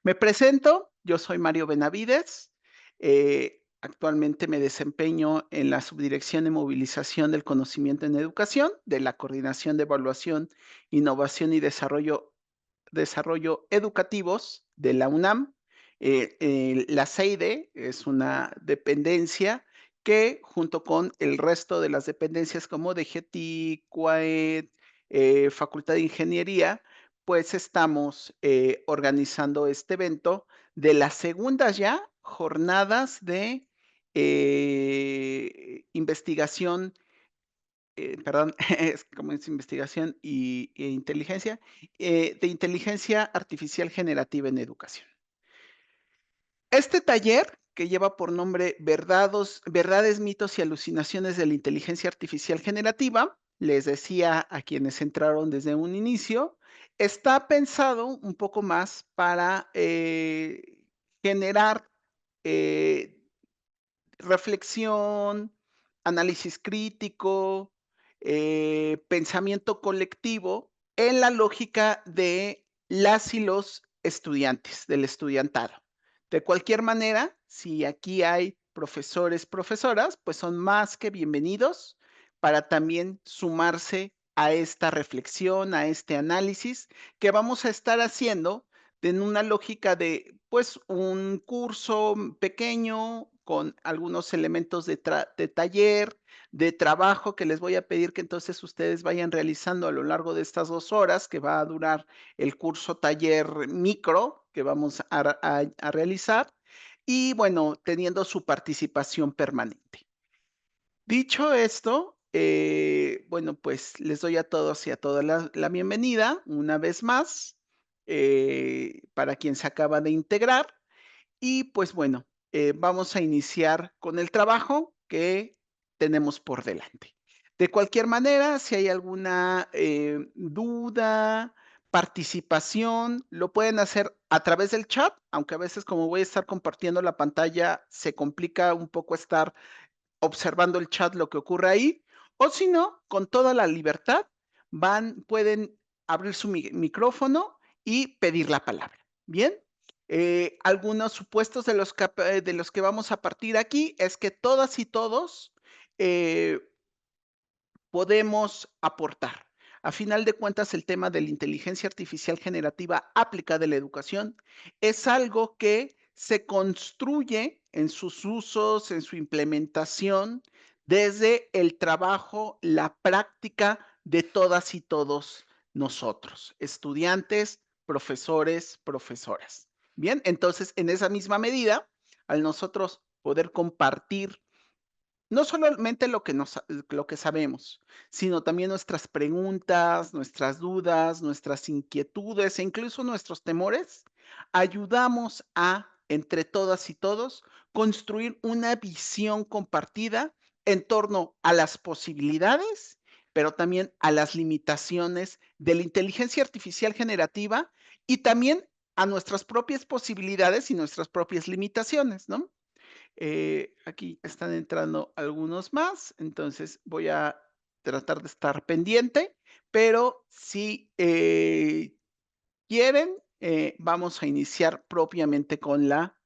Me presento, yo soy Mario Benavides, actualmente me desempeño en la Subdirección de Movilización del Conocimiento en Educación, de la Coordinación de Evaluación, Innovación y Desarrollo Educativos de la UNAM. La CEIDE es una dependencia que, junto con el resto de las dependencias como DGTI, CUAED, Facultad de Ingeniería, pues estamos organizando este evento de las segundas ya jornadas de investigación, perdón, es como es investigación e inteligencia, de inteligencia artificial generativa en educación. Este taller, que lleva por nombre Verdades, mitos y alucinaciones de la inteligencia artificial generativa, les decía a quienes entraron desde un inicio, está pensado un poco más para generar eh, reflexión, análisis crítico, pensamiento colectivo en la lógica de las y los estudiantes, del estudiantado. De cualquier manera, si aquí hay profesores, profesoras, pues son más que bienvenidos para también sumarse a esta reflexión, a este análisis que vamos a estar haciendo en una lógica de, pues, un curso pequeño con algunos elementos de taller, de trabajo que les voy a pedir que entonces ustedes vayan realizando a lo largo de estas 2 horas que va a durar el curso taller micro que vamos a realizar y, bueno, teniendo su participación permanente. Dicho esto, bueno, pues les doy a todos y a todas la bienvenida una vez más, para quien se acaba de integrar. Y pues bueno, vamos a iniciar con el trabajo que tenemos por delante. De cualquier manera, si hay alguna duda, participación, lo pueden hacer a través del chat, aunque a veces como voy a estar compartiendo la pantalla, se complica un poco estar observando el chat lo que ocurre ahí, o si no, con toda la libertad, pueden abrir su micrófono y pedir la palabra. Bien, algunos supuestos de los que vamos a partir aquí es que todas y todos eh, podemos aportar. A final de cuentas, el tema de la inteligencia artificial generativa aplicada a la educación es algo que se construye en sus usos, en su implementación, desde el trabajo, la práctica de todas y todos nosotros, estudiantes, profesores, profesoras. Bien, entonces, en esa misma medida, al nosotros poder compartir no solamente lo que sabemos, sino también nuestras preguntas, nuestras dudas, nuestras inquietudes e incluso nuestros temores, ayudamos a, entre todas y todos, construir una visión compartida en torno a las posibilidades, pero también a las limitaciones de la inteligencia artificial generativa y también a nuestras propias posibilidades y nuestras propias limitaciones, ¿no? Aquí están entrando algunos más, entonces voy a tratar de estar pendiente, pero si quieren, vamos a iniciar propiamente con la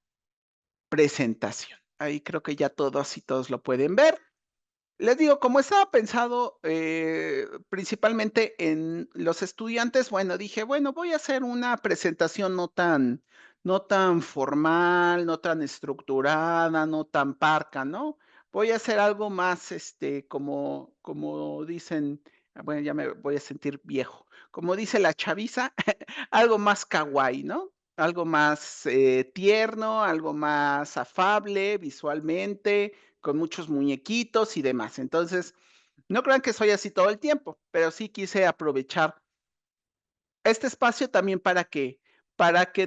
presentación. Ahí creo que ya todos y todos lo pueden ver. Les digo, como estaba pensado, principalmente en los estudiantes, bueno, dije, bueno, voy a hacer una presentación no tan formal, no tan estructurada, no tan parca, ¿no? Voy a hacer algo más, como dicen, bueno, ya me voy a sentir viejo, como dice la chaviza, algo más kawaii, ¿no? Algo más, tierno, algo más afable visualmente, con muchos muñequitos y demás. Entonces, no crean que soy así todo el tiempo, pero sí quise aprovechar este espacio también para que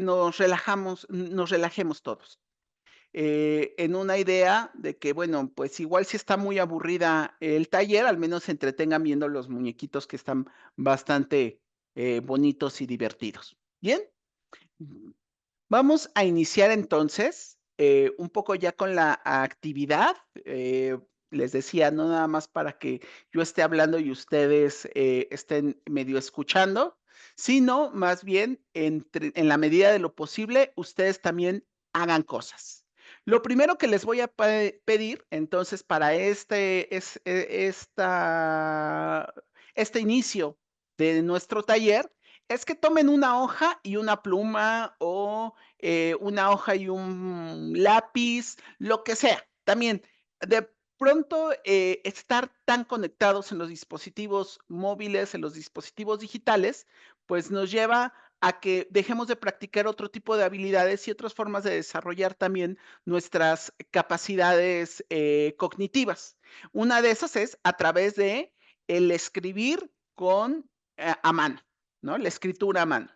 nos relajemos todos. En una idea de que, bueno, pues igual si está muy aburrida el taller, al menos se entretengan viendo los muñequitos que están bastante, bonitos y divertidos. ¿Bien? Vamos a iniciar entonces, un poco ya con la actividad. Les decía, no nada más para que yo esté hablando y ustedes, estén medio escuchando, sino más bien en la medida de lo posible, ustedes también hagan cosas. Lo primero que les voy a pedir, entonces, para este inicio de nuestro taller, es que tomen una hoja y una pluma o, una hoja y un lápiz, lo que sea. También, de pronto, estar tan conectados en los dispositivos móviles, en los dispositivos digitales, pues nos lleva a que dejemos de practicar otro tipo de habilidades y otras formas de desarrollar también nuestras capacidades, cognitivas. Una de esas es a través de el escribir a mano, ¿no? La escritura a mano.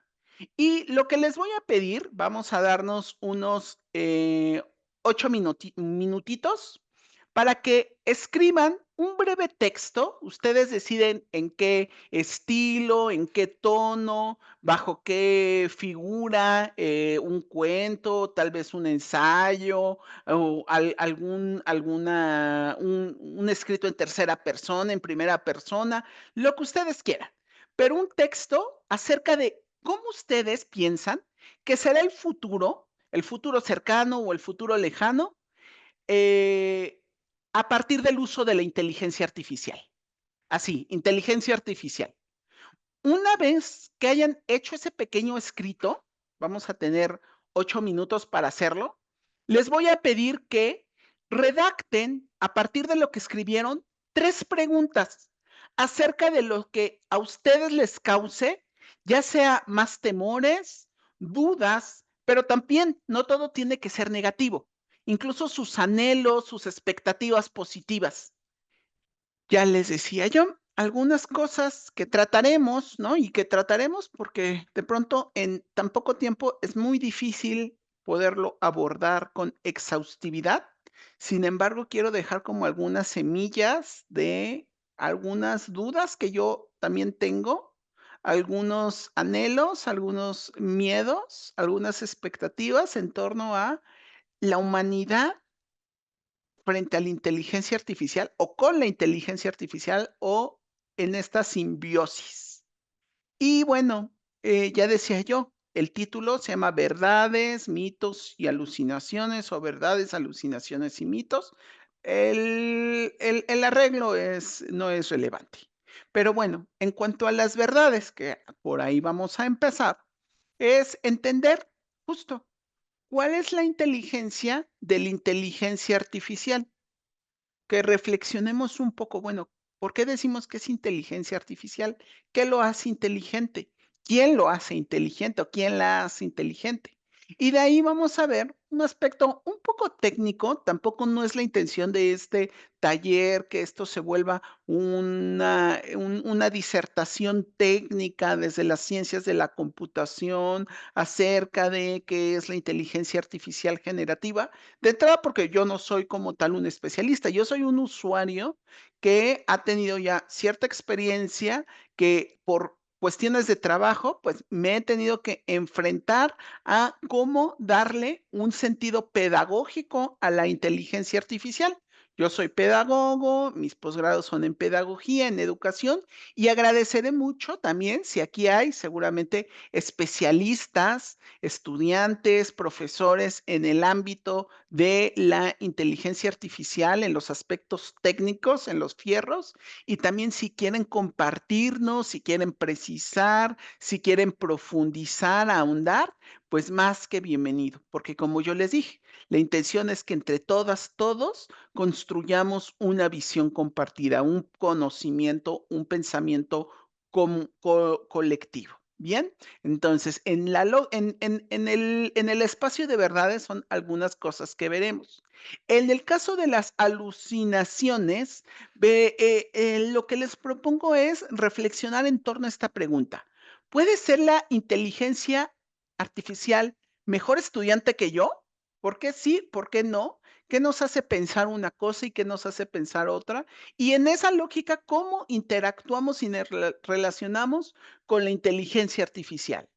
Y lo que les voy a pedir, vamos a darnos unos, 8 minutitos para que escriban un breve texto. Ustedes deciden en qué estilo, en qué tono, bajo qué figura, un cuento, tal vez un ensayo o un escrito en tercera persona, en primera persona, lo que ustedes quieran. Pero un texto acerca de cómo ustedes piensan que será el futuro cercano o el futuro lejano, eh, a partir del uso de la inteligencia artificial. Así, inteligencia artificial. Una vez que hayan hecho ese pequeño escrito, vamos a tener 8 minutos para hacerlo, les voy a pedir que redacten, a partir de lo que escribieron, 3 preguntas acerca de lo que a ustedes les cause, ya sea más temores, dudas, pero también no todo tiene que ser negativo, incluso sus anhelos, sus expectativas positivas. Ya les decía yo, algunas cosas que trataremos, ¿no? Y que trataremos porque de pronto en tan poco tiempo es muy difícil poderlo abordar con exhaustividad. Sin embargo, quiero dejar como algunas semillas de algunas dudas que yo también tengo, algunos anhelos, algunos miedos, algunas expectativas en torno a la humanidad frente a la inteligencia artificial o con la inteligencia artificial o en esta simbiosis. Y bueno, ya decía yo, el título se llama Verdades, mitos y alucinaciones o verdades, alucinaciones y mitos. El arreglo no es relevante. Pero bueno, en cuanto a las verdades, que por ahí vamos a empezar, es entender justo cuál es la inteligencia de la inteligencia artificial, que reflexionemos un poco, bueno, ¿por qué decimos que es inteligencia artificial? ¿Qué lo hace inteligente? ¿Quién lo hace inteligente o quién la hace inteligente? Y de ahí vamos a ver un aspecto un poco técnico, tampoco no es la intención de este taller que esto se vuelva una disertación técnica desde las ciencias de la computación acerca de qué es la inteligencia artificial generativa, de entrada, porque yo no soy como tal un especialista, yo soy un usuario que ha tenido ya cierta experiencia, que por cuestiones de trabajo, pues me he tenido que enfrentar a cómo darle un sentido pedagógico a la inteligencia artificial. Yo soy pedagogo, mis posgrados son en pedagogía, en educación, y agradeceré mucho también si aquí hay seguramente especialistas, estudiantes, profesores en el ámbito de la inteligencia artificial, en los aspectos técnicos, en los fierros, y también si quieren compartirnos, si quieren precisar, si quieren profundizar, ahondar, pues más que bienvenido, porque como yo les dije, la intención es que entre todas, todos construyamos una visión compartida, un conocimiento, un pensamiento colectivo. Bien, entonces, en el espacio de verdades son algunas cosas que veremos. En el caso de las alucinaciones, lo que les propongo es reflexionar en torno a esta pregunta. ¿Puede ser la inteligencia artificial mejor estudiante que yo? ¿Por qué sí? ¿Por qué no? ¿Qué nos hace pensar una cosa y qué nos hace pensar otra? Y en esa lógica, ¿cómo interactuamos y relacionamos con la inteligencia artificial?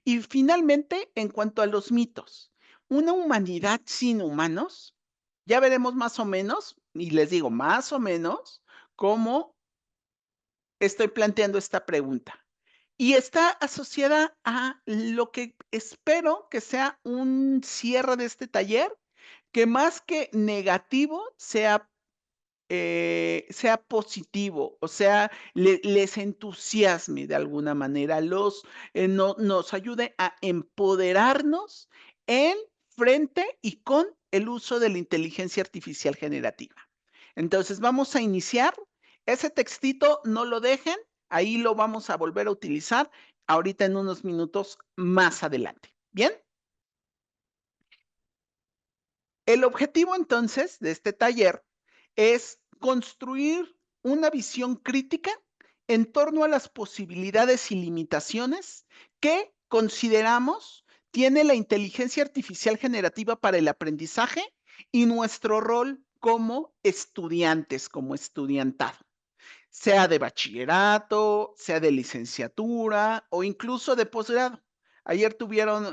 Y finalmente, en cuanto a los mitos, ¿una humanidad sin humanos? Ya veremos más o menos, y les digo más o menos cómo estoy planteando esta pregunta. Y está asociada a lo que espero que sea un cierre de este taller, que más que negativo sea positivo, o sea, les entusiasme de alguna manera, nos ayude a empoderarnos en frente y con el uso de la inteligencia artificial generativa. Entonces, vamos a iniciar. Ese textito no lo dejen, ahí lo vamos a volver a utilizar ahorita en unos minutos más adelante. ¿Bien? El objetivo entonces de este taller es construir una visión crítica en torno a las posibilidades y limitaciones que consideramos tiene la inteligencia artificial generativa para el aprendizaje y nuestro rol como estudiantes, como estudiantado, sea de bachillerato, sea de licenciatura o incluso de posgrado. Ayer tuvieron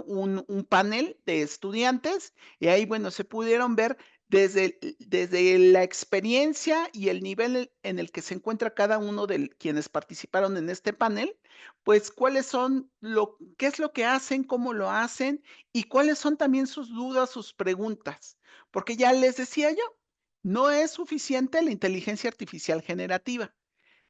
un panel de estudiantes y ahí, bueno, se pudieron ver desde la experiencia y el nivel en el que se encuentra cada uno de quienes participaron en este panel, pues cuáles son, qué es lo que hacen, cómo lo hacen y cuáles son también sus dudas, sus preguntas. Porque ya les decía yo, no es suficiente la inteligencia artificial generativa.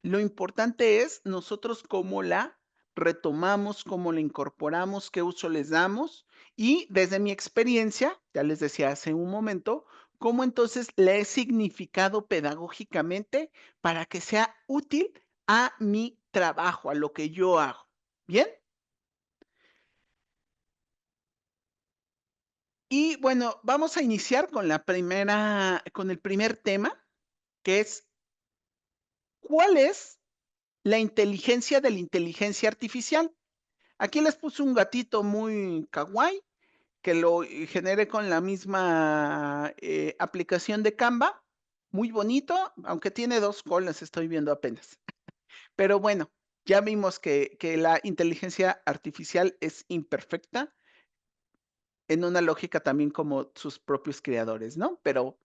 Lo importante es nosotros cómo la retomamos, cómo la incorporamos, qué uso les damos y desde mi experiencia, ya les decía hace un momento, cómo entonces la he significado pedagógicamente para que sea útil a mi trabajo, a lo que yo hago. ¿Bien? Y bueno, vamos a iniciar con el primer tema, que es, ¿cuál es la inteligencia de la inteligencia artificial? Aquí les puse un gatito muy kawaii que lo generé con la misma, aplicación de Canva, muy bonito, aunque tiene 2 colas, estoy viendo apenas. Pero bueno, ya vimos que la inteligencia artificial es imperfecta en una lógica también como sus propios creadores, ¿no? Pero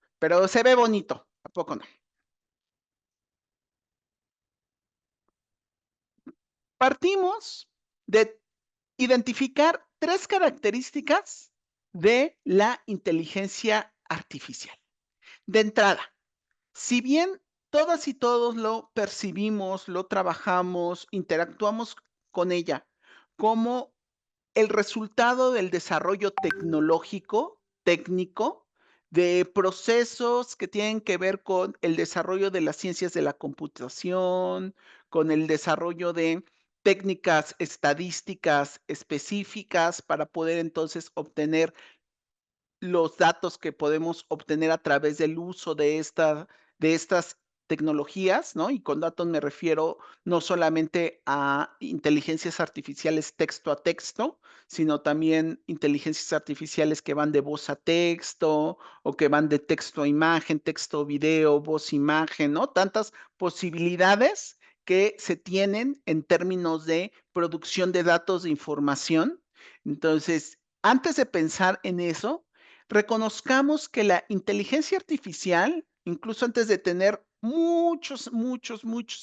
se ve bonito, ¿a poco no? Partimos de identificar 3 características de la inteligencia artificial. De entrada, si bien todas y todos lo percibimos, lo trabajamos, interactuamos con ella como el resultado del desarrollo tecnológico, técnico, de procesos que tienen que ver con el desarrollo de las ciencias de la computación, con el desarrollo de técnicas estadísticas específicas para poder entonces obtener los datos que podemos obtener a través del uso de estas tecnologías, ¿no? Y con datos me refiero no solamente a inteligencias artificiales texto a texto, sino también inteligencias artificiales que van de voz a texto o que van de texto a imagen, texto a video, voz a imagen, ¿no? Tantas posibilidades que se tienen en términos de producción de datos de información. Entonces, antes de pensar en eso, reconozcamos que la inteligencia artificial, incluso antes de tener muchos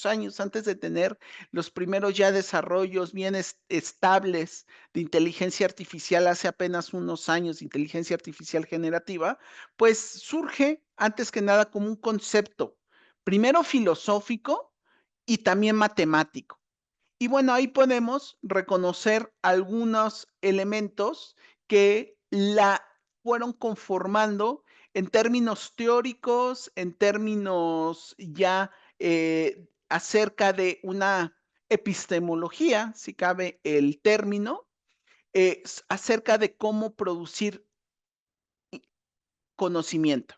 años, antes de tener los primeros ya desarrollos bien estables de inteligencia artificial, hace apenas unos años, de inteligencia artificial generativa, pues surge antes que nada como un concepto, primero filosófico y también matemático. Y bueno, ahí podemos reconocer algunos elementos que la fueron conformando en términos teóricos, en términos ya acerca de una epistemología, si cabe el término, acerca de cómo producir conocimiento.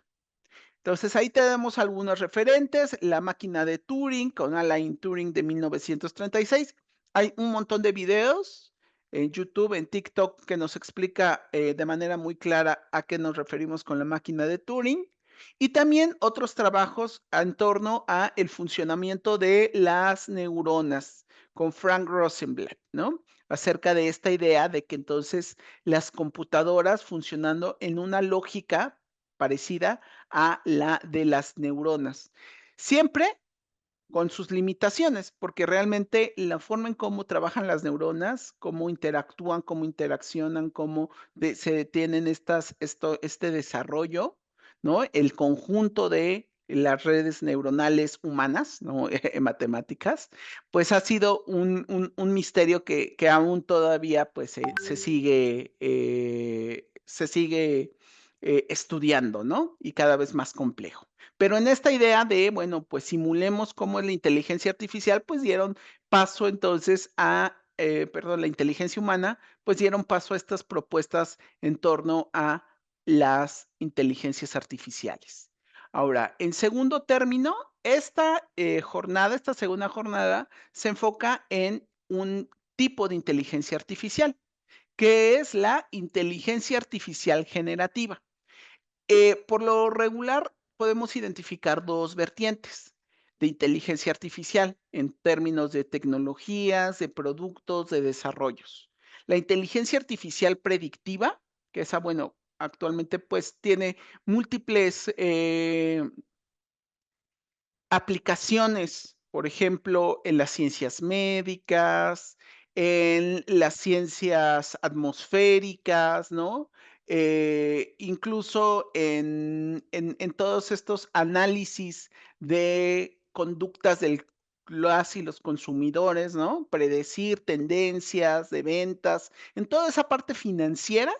Entonces, ahí tenemos algunos referentes, la máquina de Turing con Alan Turing de 1936. Hay un montón de videos en YouTube, en TikTok, que nos explica de manera muy clara a qué nos referimos con la máquina de Turing. Y también otros trabajos en torno a el funcionamiento de las neuronas con Frank Rosenblatt, ¿no? Acerca de esta idea de que entonces las computadoras funcionando en una lógica parecida a la de las neuronas. Siempre con sus limitaciones, porque realmente la forma en cómo trabajan las neuronas, cómo interactúan, cómo interaccionan, cómo se detienen este desarrollo, ¿no? El conjunto de las redes neuronales humanas, ¿no? Matemáticas, pues ha sido un misterio que aún todavía pues se sigue estudiando, ¿no? Y cada vez más complejo. Pero en esta idea de, bueno, pues simulemos cómo es la inteligencia artificial, pues dieron paso entonces perdón, la inteligencia humana, pues dieron paso a estas propuestas en torno a las inteligencias artificiales. Ahora, en segundo término, esta segunda jornada, se enfoca en un tipo de inteligencia artificial, que es la inteligencia artificial generativa. Por lo regular, podemos identificar 2 vertientes de inteligencia artificial en términos de tecnologías, de productos, de desarrollos. La inteligencia artificial predictiva, que esa, bueno, actualmente, pues, tiene múltiples, aplicaciones, por ejemplo, en las ciencias médicas, en las ciencias atmosféricas, ¿no? Incluso en todos estos análisis de conductas del las y los consumidores, ¿no? Predecir tendencias de ventas, en toda esa parte financiera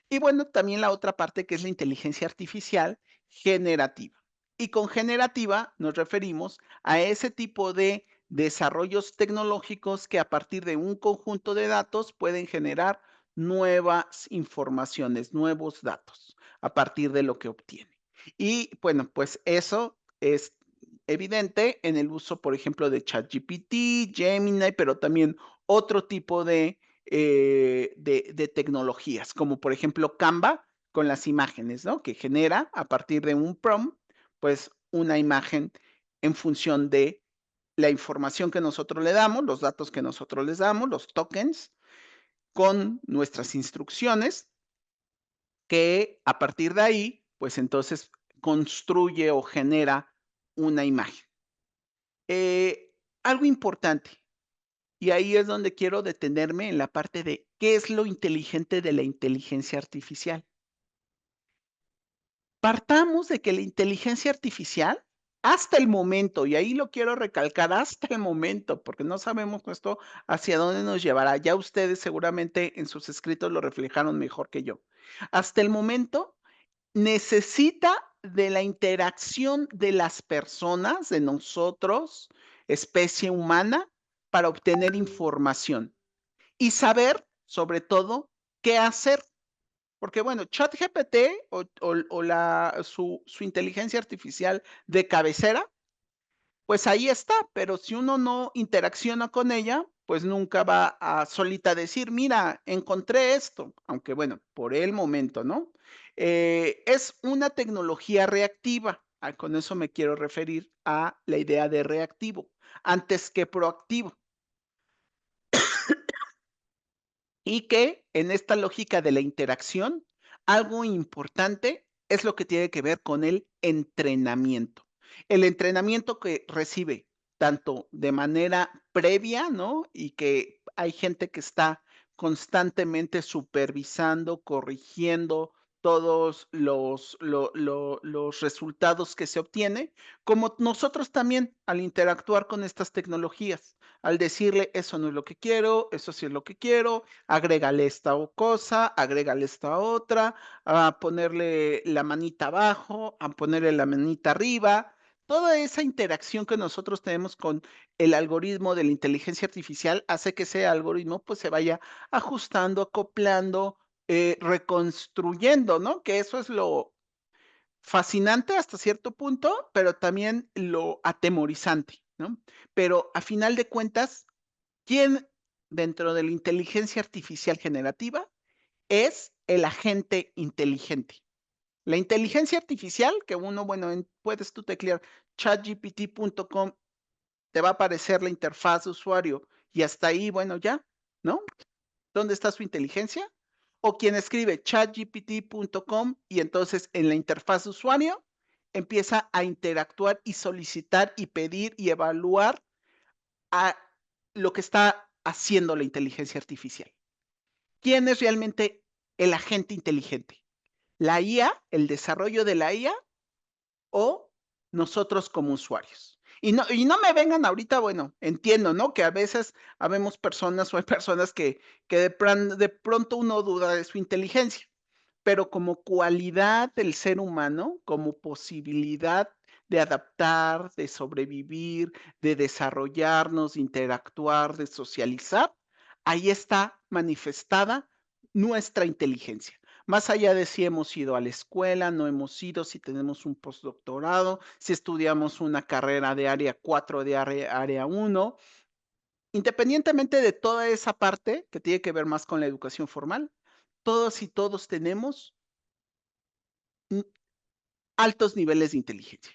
y bueno, también la otra parte que es la inteligencia artificial generativa. Y con generativa nos referimos a ese tipo de desarrollos tecnológicos que a partir de un conjunto de datos pueden generar nuevas informaciones, nuevos datos a partir de lo que obtiene. Y bueno, pues eso es evidente en el uso, por ejemplo, de ChatGPT, Gemini, pero también otro tipo de tecnologías, como por ejemplo Canva con las imágenes, ¿no? Que genera a partir de un prompt, pues una imagen en función de la información que nosotros le damos, los datos que nosotros les damos, los tokens, con nuestras instrucciones, que a partir de ahí, pues entonces construye o genera una imagen. Algo importante, y ahí es donde quiero detenerme en la parte de qué es lo inteligente de la inteligencia artificial. Partamos de que la inteligencia artificial, hasta el momento, y ahí lo quiero recalcar, hasta el momento, porque no sabemos esto hacia dónde nos llevará. Ya ustedes seguramente en sus escritos lo reflejaron mejor que yo. Hasta el momento necesita de la interacción de las personas, de nosotros, especie humana, para obtener información y saber, sobre todo, qué hacer. Porque, bueno, ChatGPT o su inteligencia artificial de cabecera, pues ahí está, pero si uno no interacciona con ella, pues nunca va a solita decir: "Mira, encontré esto", aunque bueno, por el momento, ¿no? Es una tecnología reactiva, con eso me quiero referir a la idea de reactivo, antes que proactivo. Y que en esta lógica de la interacción, algo importante es lo que tiene que ver con el entrenamiento. El entrenamiento que recibe tanto de manera previa, ¿no? Y que hay gente que está constantemente supervisando, corrigiendo todos los resultados que se obtiene, como nosotros también al interactuar con estas tecnologías, al decirle: "Eso no es lo que quiero, eso sí es lo que quiero, agrégale esta o cosa, agrégale esta otra, a ponerle la manita abajo, a ponerle la manita arriba". Toda esa interacción que nosotros tenemos con el algoritmo de la inteligencia artificial hace que ese algoritmo, pues, se vaya ajustando, acoplando, reconstruyendo, ¿no? Que eso es lo fascinante hasta cierto punto, pero también lo atemorizante, ¿no? Pero a final de cuentas, ¿quién dentro de la inteligencia artificial generativa es el agente inteligente? La inteligencia artificial, que uno, bueno, puedes tú teclear chatgpt.com, te va a aparecer la interfaz de usuario y hasta ahí, bueno, ya, ¿no? ¿Dónde está su inteligencia? o quien escribe chatgpt.com y entonces en la interfaz de usuario empieza a interactuar y solicitar y pedir y evaluar a lo que está haciendo la inteligencia artificial. ¿Quién es realmente el agente inteligente? ¿La IA, el desarrollo de la IA o nosotros como usuarios? Y no me vengan ahorita, bueno, entiendo, ¿no? Que a veces habemos personas o hay personas que de pronto uno duda de su inteligencia, pero como cualidad del ser humano, como posibilidad de adaptar, de sobrevivir, de desarrollarnos, de interactuar, de socializar, ahí está manifestada nuestra inteligencia. Más allá de si hemos ido a la escuela, no hemos ido, si tenemos un postdoctorado, si estudiamos una carrera de área 4 de área 1, independientemente de toda esa parte que tiene que ver más con la educación formal, todos y todos tenemos mm, altos niveles de inteligencia.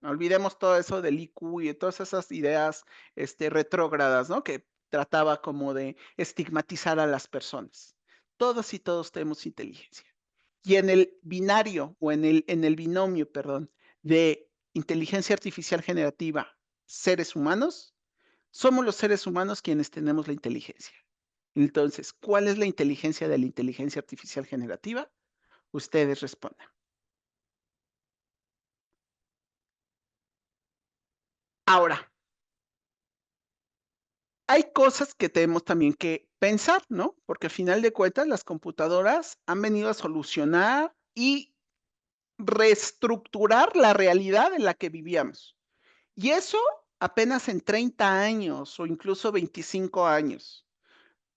Olvidemos todo eso del IQ y de todas esas ideas, retrógradas, ¿no? Que trataba como de estigmatizar a las personas. Todos y todos tenemos inteligencia. Y en el binario o en el binomio, perdón, de inteligencia artificial generativa, seres humanos, somos los seres humanos quienes tenemos la inteligencia. Entonces, ¿cuál es la inteligencia de la inteligencia artificial generativa? Ustedes respondan. Ahora, hay cosas que tenemos también que pensar, ¿no? Porque al final de cuentas las computadoras han venido a solucionar y reestructurar la realidad en la que vivíamos. Y eso apenas en 30 años o incluso 25 años.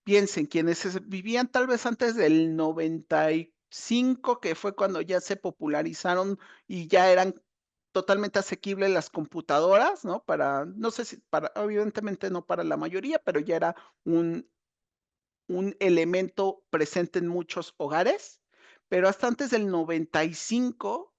Piensen, quienes vivían tal vez antes del 95, que fue cuando ya se popularizaron y ya eran totalmente asequibles las computadoras, ¿no? Para, no sé si para, evidentemente no para la mayoría, pero ya era un, un elemento presente en muchos hogares. Pero hasta antes del 95,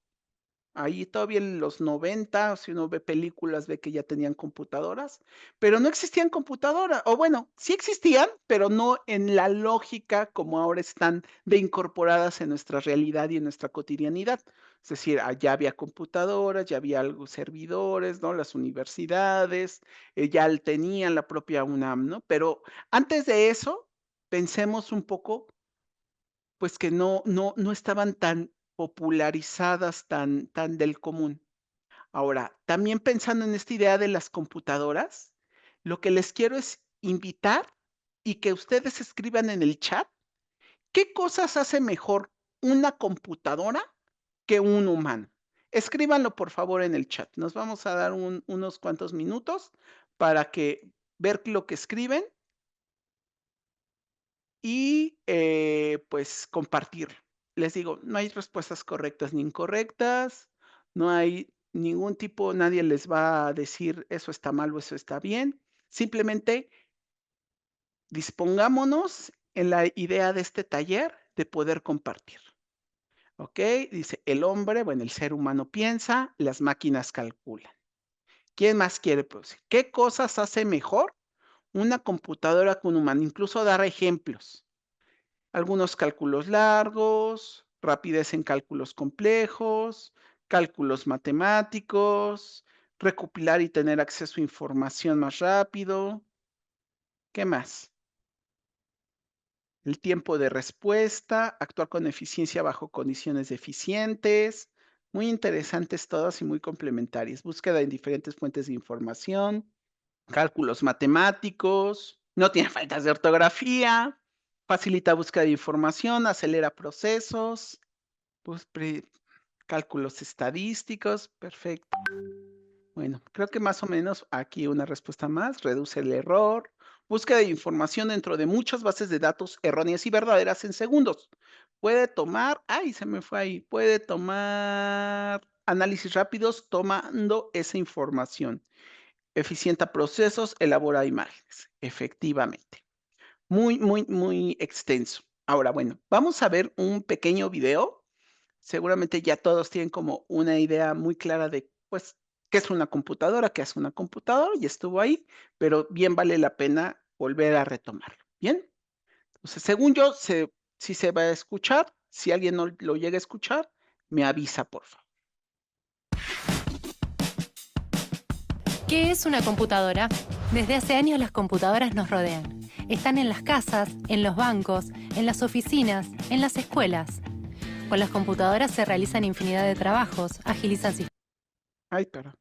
ahí todavía en los 90, si uno ve películas, ve que ya tenían computadoras, pero no existían computadoras, o bueno, sí existían, pero no en la lógica como ahora están de incorporadas en nuestra realidad y en nuestra cotidianidad. Es decir, ya había computadoras, ya había algo servidores, ¿no? Las universidades, ya tenían la propia UNAM, ¿no? Pero antes de eso, pensemos un poco pues que no estaban tan popularizadas, tan del común. Ahora, también pensando en esta idea de las computadoras, lo que les quiero es invitar y que ustedes escriban en el chat, ¿qué cosas hace mejor una computadora que un humano? Escríbanlo, por favor, en el chat. Nos vamos a dar unos cuantos minutos para que ver lo que escriben y, pues, compartir. Les digo, no hay respuestas correctas ni incorrectas, no hay ningún tipo, nadie les va a decir eso está mal o eso está bien. Simplemente dispongámonos en la idea de este taller de poder compartir, ¿ok? Dice, el hombre, bueno, el ser humano piensa, las máquinas calculan. ¿Quién más quiere producir? ¿Qué cosas hace mejor una computadora que un humano? Incluso dar ejemplos. Algunos cálculos largos, rapidez en cálculos complejos, cálculos matemáticos, recopilar y tener acceso a información más rápido. ¿Qué más? El tiempo de respuesta, actuar con eficiencia bajo condiciones deficientes. Muy interesantes todas y muy complementarias. Búsqueda en diferentes fuentes de información, cálculos matemáticos, no tiene faltas de ortografía, facilita búsqueda de información, acelera procesos, pues, cálculos estadísticos, perfecto. Bueno, creo que más o menos aquí una respuesta más, reduce el error, búsqueda de información dentro de muchas bases de datos erróneas y verdaderas en segundos. Puede tomar, ay, se me fue ahí, puede tomar análisis rápidos tomando esa información. Eficienta procesos, elabora imágenes, efectivamente. Muy, muy, muy extenso. Ahora, bueno, vamos a ver un pequeño video. Seguramente ya todos tienen como una idea muy clara de, pues, qué es una computadora, qué hace una computadora, y estuvo ahí, pero bien vale la pena volver a retomarlo. Bien, entonces, según yo, Si se va a escuchar, si alguien no lo llega a escuchar, me avisa, por favor. ¿Qué es una computadora? Desde hace años las computadoras nos rodean. Están en las casas, en los bancos, en las oficinas, en las escuelas. Con las computadoras se realizan infinidad de trabajos, agilizan sistemas. Ay, perdón.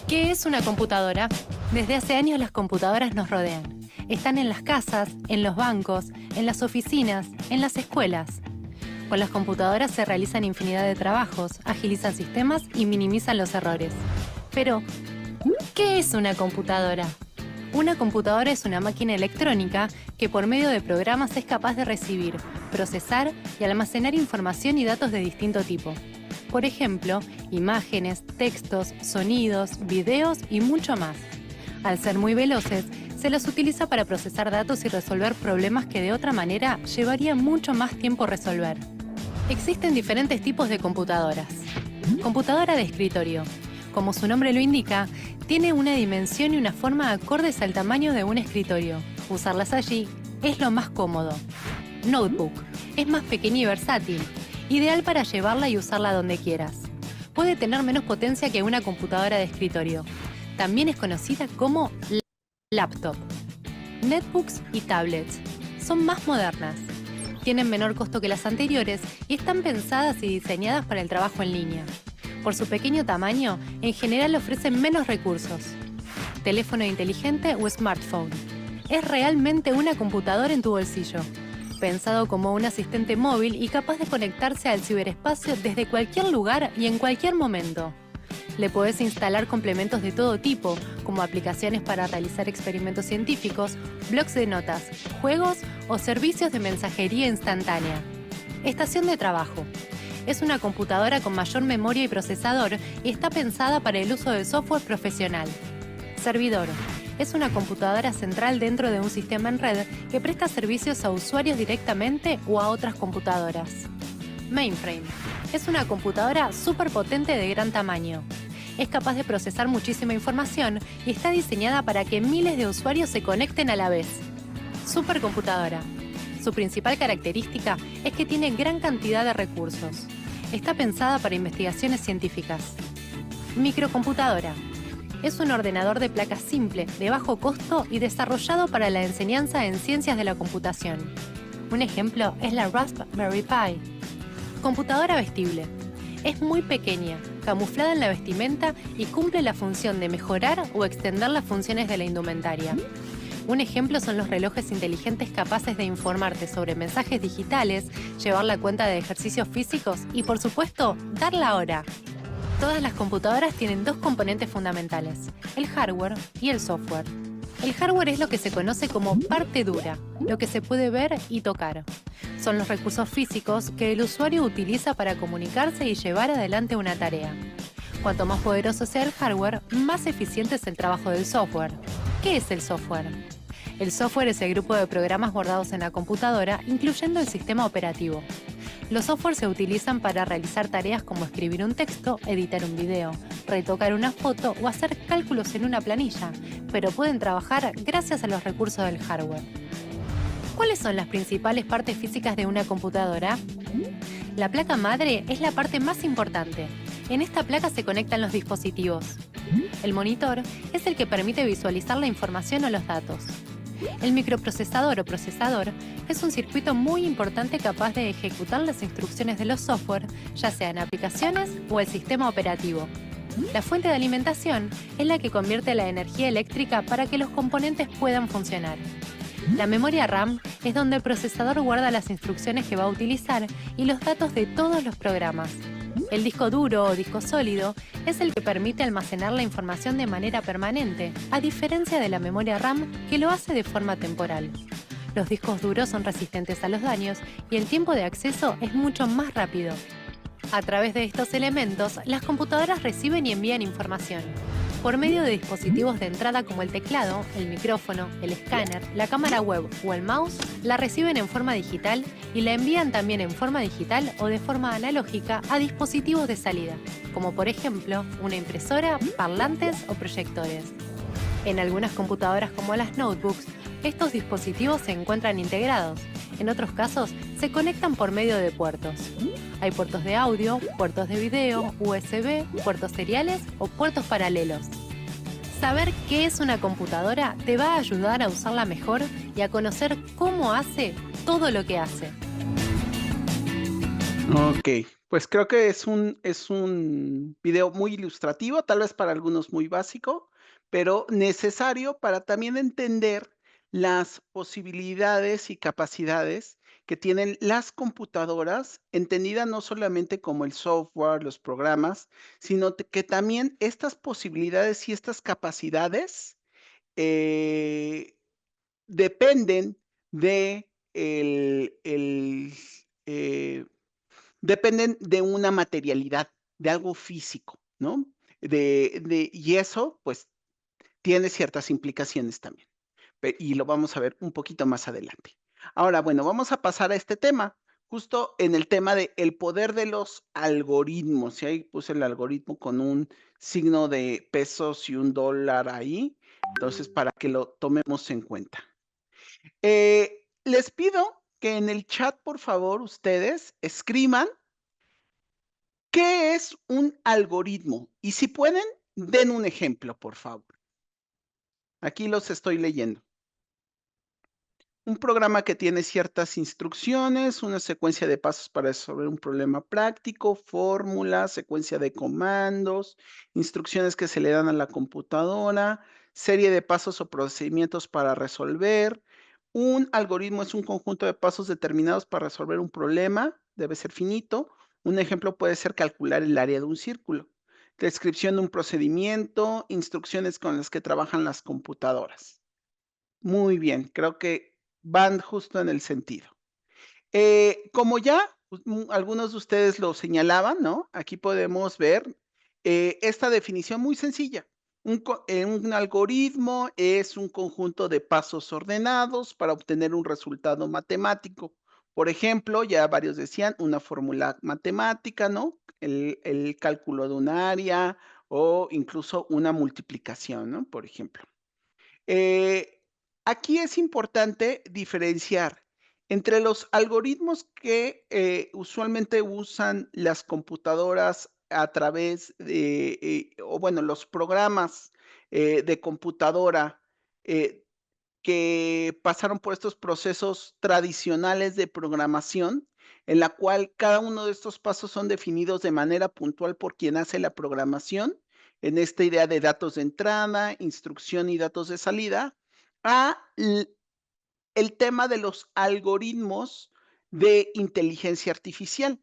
¿Qué es una computadora? Desde hace años las computadoras nos rodean. Están en las casas, en los bancos, en las oficinas, en las escuelas. Con las computadoras se realizan infinidad de trabajos, agilizan sistemas y minimizan los errores. Pero, ¿qué es una computadora? Una computadora es una máquina electrónica que por medio de programas es capaz de recibir, procesar y almacenar información y datos de distinto tipo. Por ejemplo, imágenes, textos, sonidos, videos y mucho más. Al ser muy veloces, se los utiliza para procesar datos y resolver problemas que de otra manera llevaría mucho más tiempo resolver. Existen diferentes tipos de computadoras. Computadora de escritorio. Como su nombre lo indica, tiene una dimensión y una forma acordes al tamaño de un escritorio. Usarlas allí es lo más cómodo. Notebook. Es más pequeña y versátil. Ideal para llevarla y usarla donde quieras. Puede tener menos potencia que una computadora de escritorio. También es conocida como laptop. Netbooks y tablets. Son más modernas. Tienen menor costo que las anteriores y están pensadas y diseñadas para el trabajo en línea. Por su pequeño tamaño, en general ofrecen menos recursos. Teléfono inteligente o smartphone. Es realmente una computadora en tu bolsillo. Pensado como un asistente móvil y capaz de conectarse al ciberespacio desde cualquier lugar y en cualquier momento. Le podés instalar complementos de todo tipo, como aplicaciones para realizar experimentos científicos, blocs de notas, juegos o servicios de mensajería instantánea. Estación de trabajo. Es una computadora con mayor memoria y procesador y está pensada para el uso de software profesional. Servidor. Es una computadora central dentro de un sistema en red que presta servicios a usuarios directamente o a otras computadoras. Mainframe. Es una computadora súper potente de gran tamaño. Es capaz de procesar muchísima información y está diseñada para que miles de usuarios se conecten a la vez. Supercomputadora. Su principal característica es que tiene gran cantidad de recursos. Está pensada para investigaciones científicas. Microcomputadora. Es un ordenador de placa simple, de bajo costo y desarrollado para la enseñanza en ciencias de la computación. Un ejemplo es la Raspberry Pi. Computadora vestible. Es muy pequeña, camuflada en la vestimenta y cumple la función de mejorar o extender las funciones de la indumentaria. Un ejemplo son los relojes inteligentes capaces de informarte sobre mensajes digitales, llevar la cuenta de ejercicios físicos y, por supuesto, dar la hora. Todas las computadoras tienen dos componentes fundamentales, el hardware y el software. El hardware es lo que se conoce como parte dura, lo que se puede ver y tocar. Son los recursos físicos que el usuario utiliza para comunicarse y llevar adelante una tarea. Cuanto más poderoso sea el hardware, más eficiente es el trabajo del software. ¿Qué es el software? El software es el grupo de programas guardados en la computadora, incluyendo el sistema operativo. Los softwares se utilizan para realizar tareas como escribir un texto, editar un video, retocar una foto o hacer cálculos en una planilla, pero pueden trabajar gracias a los recursos del hardware. ¿Cuáles son las principales partes físicas de una computadora? La placa madre es la parte más importante. En esta placa se conectan los dispositivos. El monitor es el que permite visualizar la información o los datos. El microprocesador o procesador es un circuito muy importante capaz de ejecutar las instrucciones de los software, ya sean aplicaciones o el sistema operativo. La fuente de alimentación es la que convierte la energía eléctrica para que los componentes puedan funcionar. La memoria RAM es donde el procesador guarda las instrucciones que va a utilizar y los datos de todos los programas. El disco duro o disco sólido es el que permite almacenar la información de manera permanente, a diferencia de la memoria RAM que lo hace de forma temporal. Los discos duros son resistentes a los daños y el tiempo de acceso es mucho más rápido. A través de estos elementos, las computadoras reciben y envían información. Por medio de dispositivos de entrada como el teclado, el micrófono, el escáner, la cámara web o el mouse, la reciben en forma digital y la envían también en forma digital o de forma analógica a dispositivos de salida, como por ejemplo una impresora, parlantes o proyectores. En algunas computadoras como las notebooks, Estos dispositivos se encuentran integrados. En otros casos, se conectan por medio de puertos. Hay puertos de audio, puertos de video, USB, puertos seriales o puertos paralelos. Saber qué es una computadora te va a ayudar a usarla mejor y a conocer cómo hace todo lo que hace. Ok, pues creo que es un video muy ilustrativo, tal vez para algunos muy básico, pero necesario para también entender las posibilidades y capacidades que tienen las computadoras, entendida no solamente como el software, los programas, sino que también estas posibilidades y estas capacidades eh, dependen de eh, dependen de una materialidad, de algo físico, ¿no? Y eso, pues, tiene ciertas implicaciones también, y lo vamos a ver un poquito más adelante. Ahora, bueno, vamos a pasar a este tema, justo en el tema de el poder de los algoritmos, y ahí puse el algoritmo con un signo de pesos y un dólar ahí, entonces, para que lo tomemos en cuenta. Les pido que en el chat, por favor, ustedes escriban ¿qué es un algoritmo? Y si pueden, den un ejemplo, por favor. Aquí los estoy leyendo. Un programa que tiene ciertas instrucciones, una secuencia de pasos para resolver un problema práctico, fórmulas, secuencia de comandos, instrucciones que se le dan a la computadora, serie de pasos o procedimientos para resolver. Un algoritmo es un conjunto de pasos determinados para resolver un problema, debe ser finito. Un ejemplo puede ser calcular el área de un círculo. Descripción de un procedimiento, instrucciones con las que trabajan las computadoras. Muy bien, creo que van justo en el sentido. Como ya algunos de ustedes lo señalaban, ¿no? Aquí podemos ver esta definición muy sencilla. Un algoritmo es un conjunto de pasos ordenados para obtener un resultado matemático. Por ejemplo, ya varios decían una fórmula matemática, ¿no? El cálculo de un área o incluso una multiplicación, ¿no? Por ejemplo. Eh, Aquí es importante diferenciar entre los algoritmos que usualmente usan las computadoras a través de, o bueno, los programas de computadora eh, que pasaron por estos procesos tradicionales de programación, en la cual cada uno de estos pasos son definidos de manera puntual por quien hace la programación, en esta idea de datos de entrada, instrucción y datos de salida, a el tema de los algoritmos de inteligencia artificial,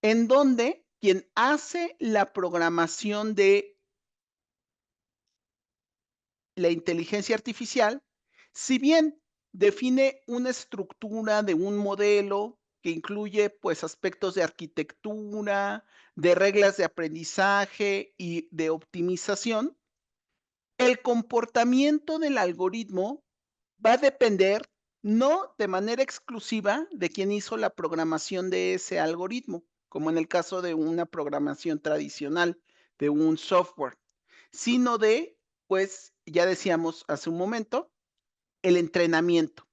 en donde quien hace la programación de la inteligencia artificial, si bien define una estructura de un modelo que incluye pues aspectos de arquitectura, de reglas de aprendizaje y de optimización, el comportamiento del algoritmo va a depender no de manera exclusiva de quién hizo la programación de ese algoritmo, como en el caso de una programación tradicional, de un software, sino de, pues, ya decíamos hace un momento, el entrenamiento,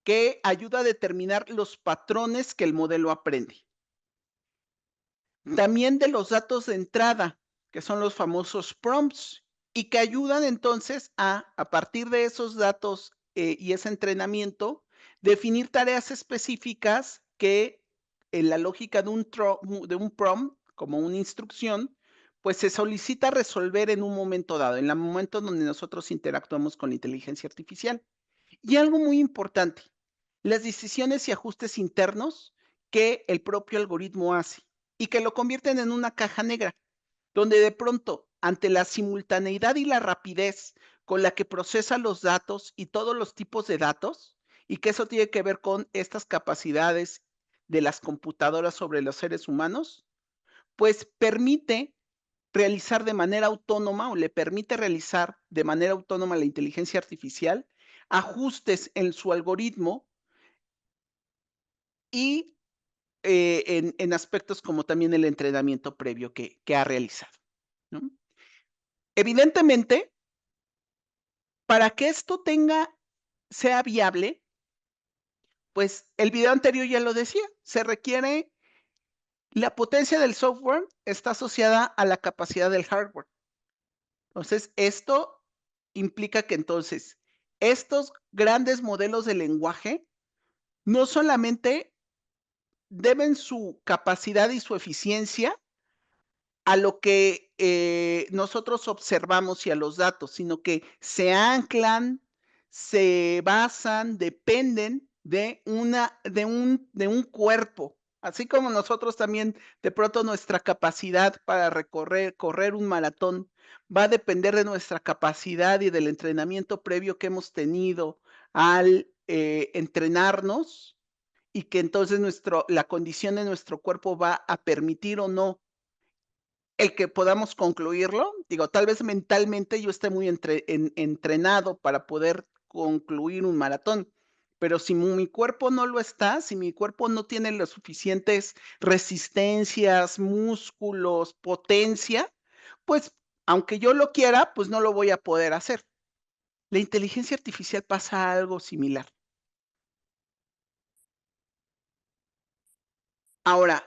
que ayuda a determinar los patrones que el modelo aprende. También de los datos de entrada, que son los famosos prompts, y que ayudan entonces a partir de esos datos y ese entrenamiento, definir tareas específicas que en la lógica de un prompt, como una instrucción, pues se solicita resolver en un momento dado, en el momento donde nosotros interactuamos con la inteligencia artificial. Y algo muy importante, las decisiones y ajustes internos que el propio algoritmo hace y que lo convierten en una caja negra, donde de pronto, ante la simultaneidad y la rapidez con la que procesa los datos y todos los tipos de datos, y que eso tiene que ver con estas capacidades de las computadoras sobre los seres humanos, pues permite realizar de manera autónoma o le permite realizar de manera autónoma a la inteligencia artificial ajustes en su algoritmo y en aspectos como también el entrenamiento previo que ha realizado, ¿no? Evidentemente, para que esto tenga sea viable, pues el video anterior ya lo decía, se requiere la potencia del software está asociada a la capacidad del hardware. Entonces, esto implica que entonces estos grandes modelos de lenguaje no solamente deben su capacidad y su eficiencia a lo que nosotros observamos y a los datos, sino que se anclan, se basan, dependen de un cuerpo. Así como nosotros también, de pronto nuestra capacidad para correr un maratón va a depender de nuestra capacidad y del entrenamiento previo que hemos tenido al entrenarnos y que entonces la condición de nuestro cuerpo va a permitir o no el que podamos concluirlo, digo, tal vez mentalmente yo esté muy entrenado para poder concluir un maratón, pero si mi cuerpo no lo está, si mi cuerpo no tiene las suficientes resistencias, músculos, potencia, pues aunque yo lo quiera, pues no lo voy a poder hacer. La inteligencia artificial pasa algo similar. Ahora,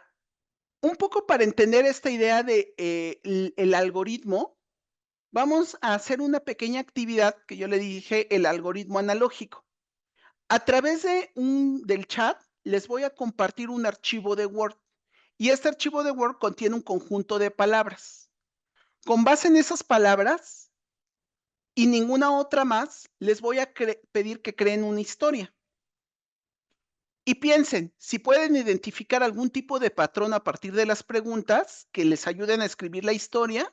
un poco para entender esta idea de el algoritmo, vamos a hacer una pequeña actividad que yo le dije el algoritmo analógico. A través del chat les voy a compartir un archivo de Word y este archivo de Word contiene un conjunto de palabras. Con base en esas palabras y ninguna otra más, les voy a pedir que creen una historia. Y piensen, si pueden identificar algún tipo de patrón a partir de las preguntas que les ayuden a escribir la historia,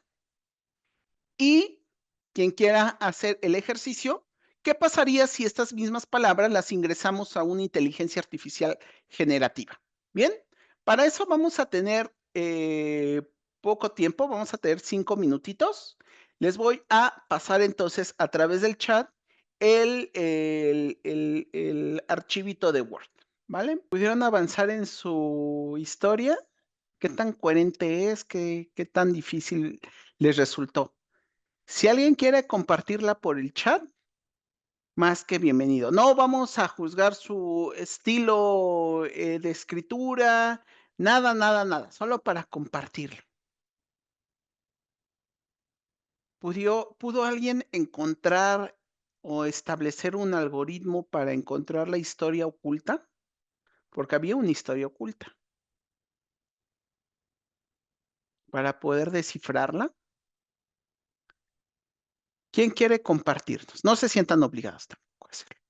y quien quiera hacer el ejercicio, ¿qué pasaría si estas mismas palabras las ingresamos a una inteligencia artificial generativa? Bien, para eso vamos a tener poco tiempo, vamos a tener 5 minutitos. Les voy a pasar entonces a través del chat el archivito de Word, ¿vale? ¿Pudieron avanzar en su historia? ¿Qué tan coherente es? ¿Qué tan difícil les resultó? Si alguien quiere compartirla por el chat, más que bienvenido. No vamos a juzgar su estilo, de escritura, nada, nada, nada, solo para compartirlo. ¿Pudo alguien encontrar o establecer un algoritmo para encontrar la historia oculta? Porque había una historia oculta. Para poder descifrarla. ¿Quién quiere compartirnos? No se sientan obligados tampoco a hacerlo.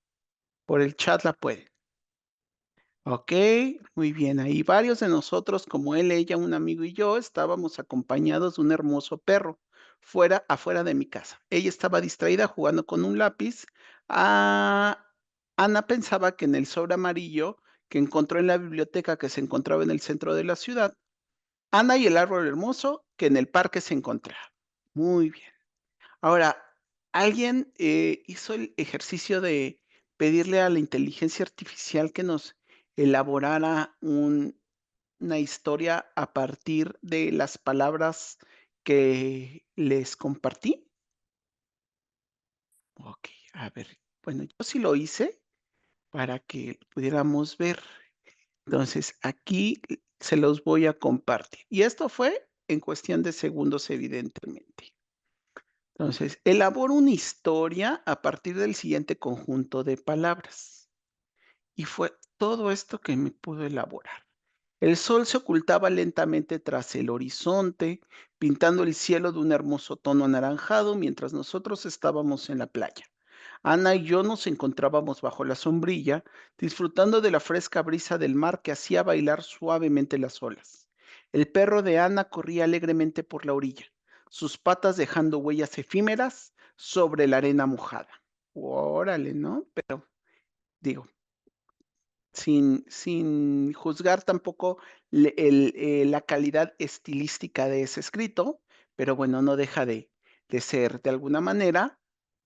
Por el chat la pueden. Okey, muy bien. Ahí varios de nosotros, como él, ella, un amigo y yo, estábamos acompañados de un hermoso perro, afuera de mi casa. Ella estaba distraída jugando con un lápiz. Ah, Ana pensaba que en el sobre amarillo que encontró en la biblioteca que se encontraba en el centro de la ciudad. Ana y el árbol hermoso que en el parque se encontraba. Muy bien. Ahora, ¿alguien, hizo el ejercicio de pedirle a la inteligencia artificial que nos elaborara una historia a partir de las palabras que les compartí? Okey, a ver, bueno, yo sí lo hice para que pudiéramos ver. Entonces, aquí se los voy a compartir. Y esto fue en cuestión de segundos, evidentemente. Entonces, elaboro una historia a partir del siguiente conjunto de palabras. Y fue todo esto que me pudo elaborar. El sol se ocultaba lentamente tras el horizonte, pintando el cielo de un hermoso tono anaranjado mientras nosotros estábamos en la playa. Ana y yo nos encontrábamos bajo la sombrilla, disfrutando de la fresca brisa del mar que hacía bailar suavemente las olas. El perro de Ana corría alegremente por la orilla, sus patas dejando huellas efímeras sobre la arena mojada. Órale, ¿no? Pero digo, sin juzgar tampoco la calidad estilística de ese escrito, pero bueno, no deja de ser de alguna manera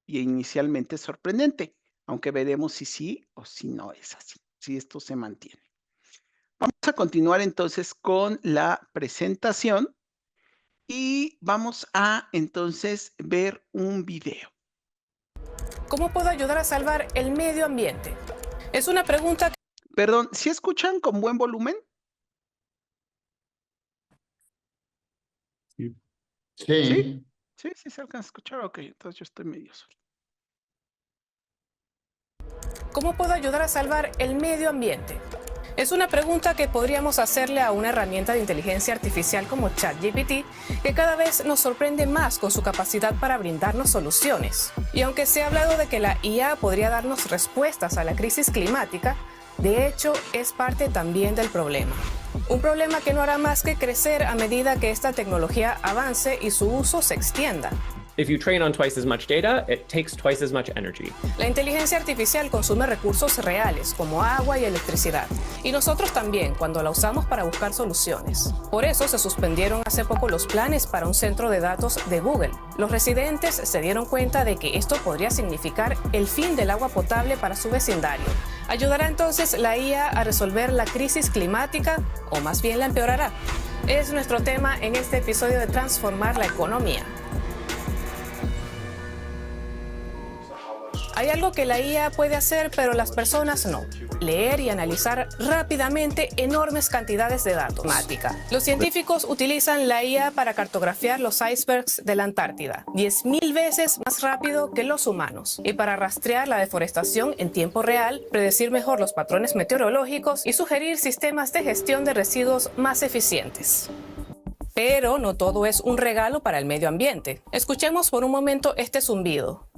y inicialmente sorprendente, aunque veremos si sí o si no es así, si esto se mantiene. Vamos a continuar entonces con la presentación y vamos a entonces ver un video. ¿Cómo puedo ayudar a salvar el medio ambiente? Es una pregunta. Perdón, ¿sí escuchan con buen volumen? Sí. ¿Sí? Sí, se alcanza a escuchar. Ok, entonces yo estoy medio solo. ¿Cómo puedo ayudar a salvar el medio ambiente? Es una pregunta que podríamos hacerle a una herramienta de inteligencia artificial como ChatGPT, que cada vez nos sorprende más con su capacidad para brindarnos soluciones. Y aunque se ha hablado de que la IA podría darnos respuestas a la crisis climática, de hecho es parte también del problema. Un problema que no hará más que crecer a medida que esta tecnología avance y su uso se extienda. If you train on twice as much data, it takes twice as much energy. La inteligencia artificial consume recursos reales como agua y electricidad, y nosotros también cuando la usamos para buscar soluciones. Por eso se suspendieron hace poco los planes para un centro de datos de Google. Los residentes se dieron cuenta de que esto podría significar el fin del agua potable para su vecindario. ¿Ayudará entonces la IA a resolver la crisis climática o más bien la empeorará? Es nuestro tema en este episodio de Transformar la Economía. Hay algo que la IA puede hacer, pero las personas no. Leer y analizar rápidamente enormes cantidades de datos. Los científicos utilizan la IA para cartografiar los icebergs de la Antártida, 10.000 veces más rápido que los humanos, y para rastrear la deforestación en tiempo real, predecir mejor los patrones meteorológicos y sugerir sistemas de gestión de residuos más eficientes. Pero no todo es un regalo para el medio ambiente. Escuchemos por un momento este zumbido.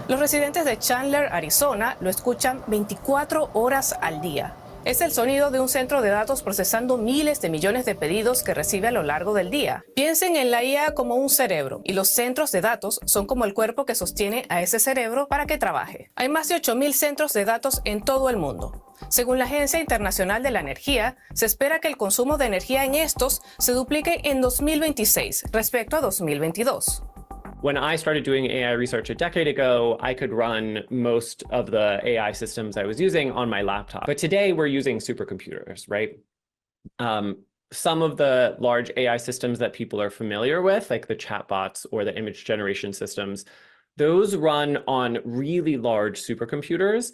Los residentes de Chandler, Arizona, lo escuchan 24 horas al día. Es el sonido de un centro de datos procesando miles de millones de pedidos que recibe a lo largo del día. Piensen en la IA como un cerebro, y los centros de datos son como el cuerpo que sostiene a ese cerebro para que trabaje. Hay más de 8.000 centros de datos en todo el mundo. Según la Agencia Internacional de la Energía, se espera que el consumo de energía en estos se duplique en 2026 respecto a 2022. When I started doing AI research a decade ago, I could run most of the AI systems I was using on my laptop. But today we're using supercomputers, right? Some of the large AI systems that people are familiar with, like the chatbots or the image generation systems, those run on really large supercomputers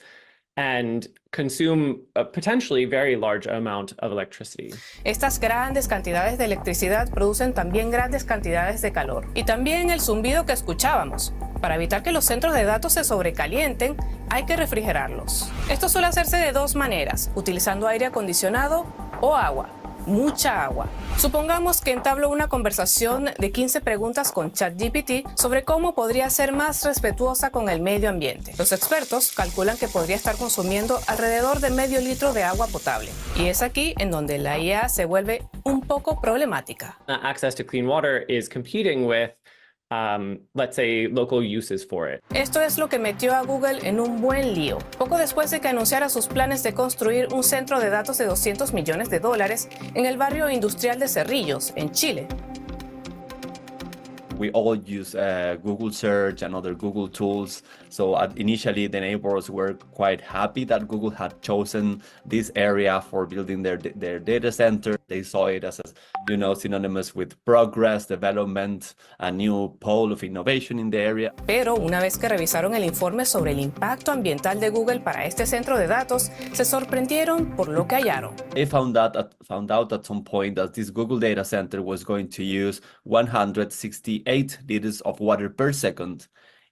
and consume a potentially very large amount of electricity. Estas grandes cantidades de electricidad producen también grandes cantidades de calor. Y también el zumbido que escuchábamos. Para evitar que los centros de datos se sobrecalienten, hay que refrigerarlos. Esto suele hacerse de dos maneras, utilizando aire acondicionado o agua. Mucha agua. Supongamos que entablo una conversación de 15 preguntas con ChatGPT sobre cómo podría ser más respetuosa con el medio ambiente. Los expertos calculan que podría estar consumiendo alrededor de medio litro de agua potable. Y es aquí en donde la IA se vuelve un poco problemática. Access to clean water is competing with let's say, local uses for it. Esto es lo que metió a Google en un buen lío. Poco después de que anunciara sus planes de construir un centro de datos de $200 millones en el barrio industrial de Cerrillos, en Chile. We all use Google Search and other Google tools. So initially, the neighbors were quite happy that Google had chosen this area for building their data center. They saw it as, synonymous with progress, development, a new pole of innovation in the area. Pero una vez que revisaron el informe sobre el impacto ambiental de Google para este centro de datos, se sorprendieron por lo que hallaron. They found out at some point that this Google data center was going to use 168 liters of water per second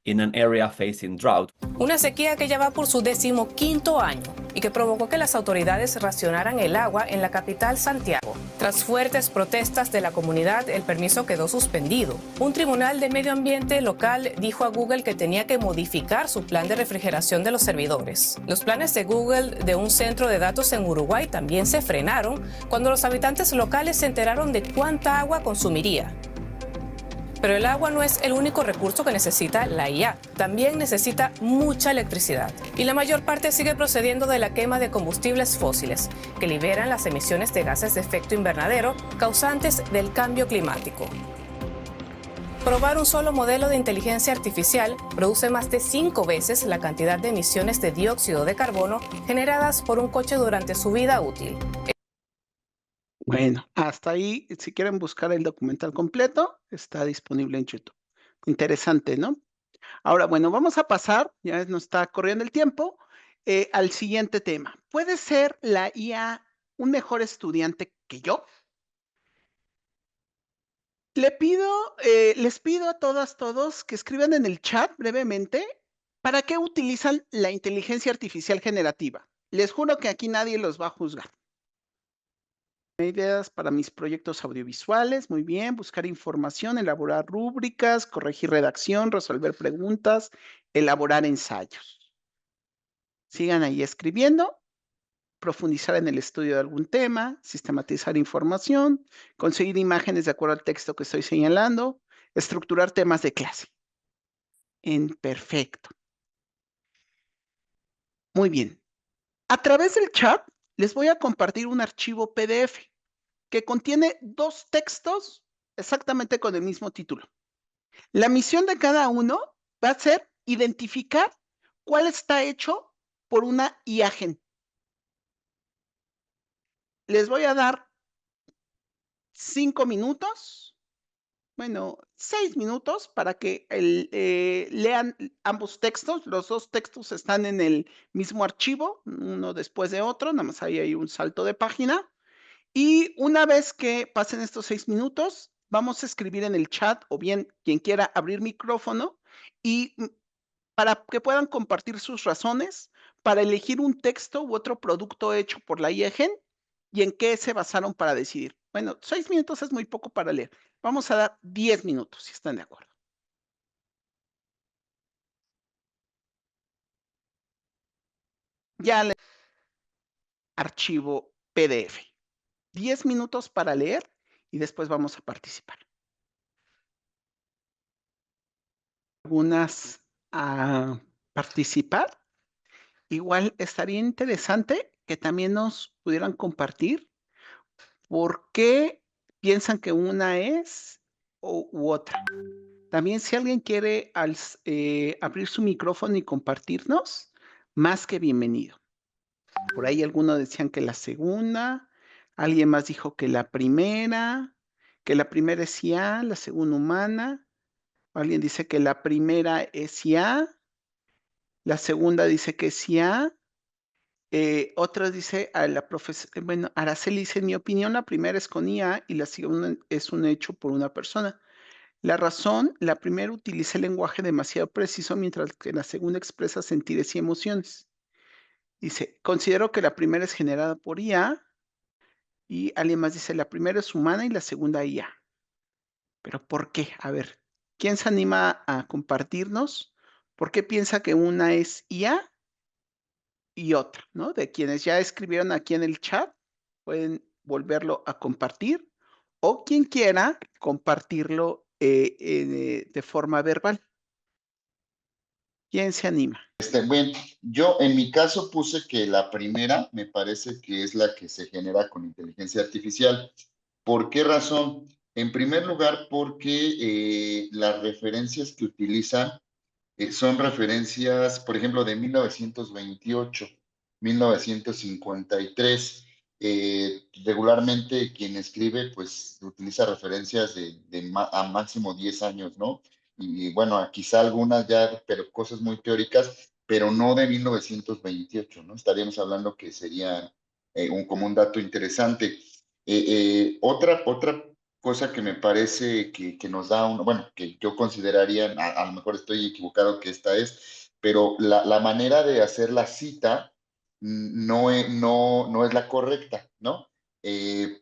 in an area facing drought. Una sequía que ya va por su 15º año y que provocó que las autoridades racionaran el agua en la capital Santiago. Tras fuertes protestas de la comunidad, el permiso quedó suspendido. Un tribunal de medio ambiente local dijo a Google que tenía que modificar su plan de refrigeración de los servidores. Los planes de Google de un centro de datos en Uruguay también se frenaron cuando los habitantes locales se enteraron de cuánta agua consumiría. Pero el agua no es el único recurso que necesita la IA. También necesita mucha electricidad. Y la mayor parte sigue procediendo de la quema de combustibles fósiles, que liberan las emisiones de gases de efecto invernadero causantes del cambio climático. Probar un solo modelo de inteligencia artificial produce más de 5 veces la cantidad de emisiones de dióxido de carbono generadas por un coche durante su vida útil. Bueno, hasta ahí, si quieren buscar el documental completo, está disponible en YouTube. Interesante, ¿no? Ahora, bueno, vamos a pasar, ya nos está corriendo el tiempo, al siguiente tema. ¿Puede ser la IA un mejor estudiante que yo? Les pido a todas, todos que escriban en el chat brevemente para qué utilizan la inteligencia artificial generativa. Les juro que aquí nadie los va a juzgar. Ideas para mis proyectos audiovisuales, muy bien, buscar información, elaborar rúbricas, corregir redacción, resolver preguntas, elaborar ensayos. Sigan ahí escribiendo, profundizar en el estudio de algún tema, sistematizar información, conseguir imágenes de acuerdo al texto que estoy señalando, estructurar temas de clase. Perfecto. Muy bien. A través del chat les voy a compartir un archivo PDF que contiene 2 textos exactamente con el mismo título. La misión de cada uno va a ser identificar cuál está hecho por una IA-gen. Les voy a dar 5 minutos, bueno, 6 minutos para que lean ambos textos. Los 2 textos están en el mismo archivo, uno después de otro, nada más hay un salto de página. Y una vez que pasen estos 6 minutos, vamos a escribir en el chat, o bien quien quiera abrir micrófono, y para que puedan compartir sus razones para elegir un texto u otro producto hecho por la IA-gen y en qué se basaron para decidir. Bueno, 6 minutos es muy poco para leer. Vamos a dar 10 minutos, si están de acuerdo. Ya le archivo PDF. 10 minutos para leer y después vamos a participar. Algunas a participar. Igual estaría interesante que también nos pudieran compartir por qué piensan que una es u otra. También si alguien quiere abrir su micrófono y compartirnos, más que bienvenido. Por ahí algunos decían que la segunda, alguien más dijo que la primera es IA, la segunda humana. Alguien dice que la primera es IA, la segunda dice que es IA. Otras dice a la profesora, bueno, Araceli dice, en mi opinión, la primera es con IA y la segunda es un hecho por una persona. La razón, la primera utiliza el lenguaje demasiado preciso, mientras que la segunda expresa sentires y emociones. Dice, considero que la primera es generada por IA y alguien más dice, la primera es humana y la segunda IA. ¿Pero por qué? A ver, ¿quién se anima a compartirnos? ¿Por qué piensa que una es IA y otra, ¿no? De quienes ya escribieron aquí en el chat, pueden volverlo a compartir o quien quiera compartirlo de forma verbal. ¿Quién se anima? Bueno, yo en mi caso puse que la primera me parece que es la que se genera con inteligencia artificial. ¿Por qué razón? En primer lugar, porque las referencias que utilizan son referencias, por ejemplo, de 1928, 1953. Regularmente quien escribe, pues utiliza referencias a máximo 10 años, ¿no? Y bueno, quizá algunas ya, pero cosas muy teóricas, pero no de 1928, ¿no? Estaríamos hablando que sería como un dato interesante. Otra cosa que me parece que nos da bueno, que yo consideraría, a lo mejor estoy equivocado que esta es, pero la manera de hacer la cita no es la correcta, ¿no?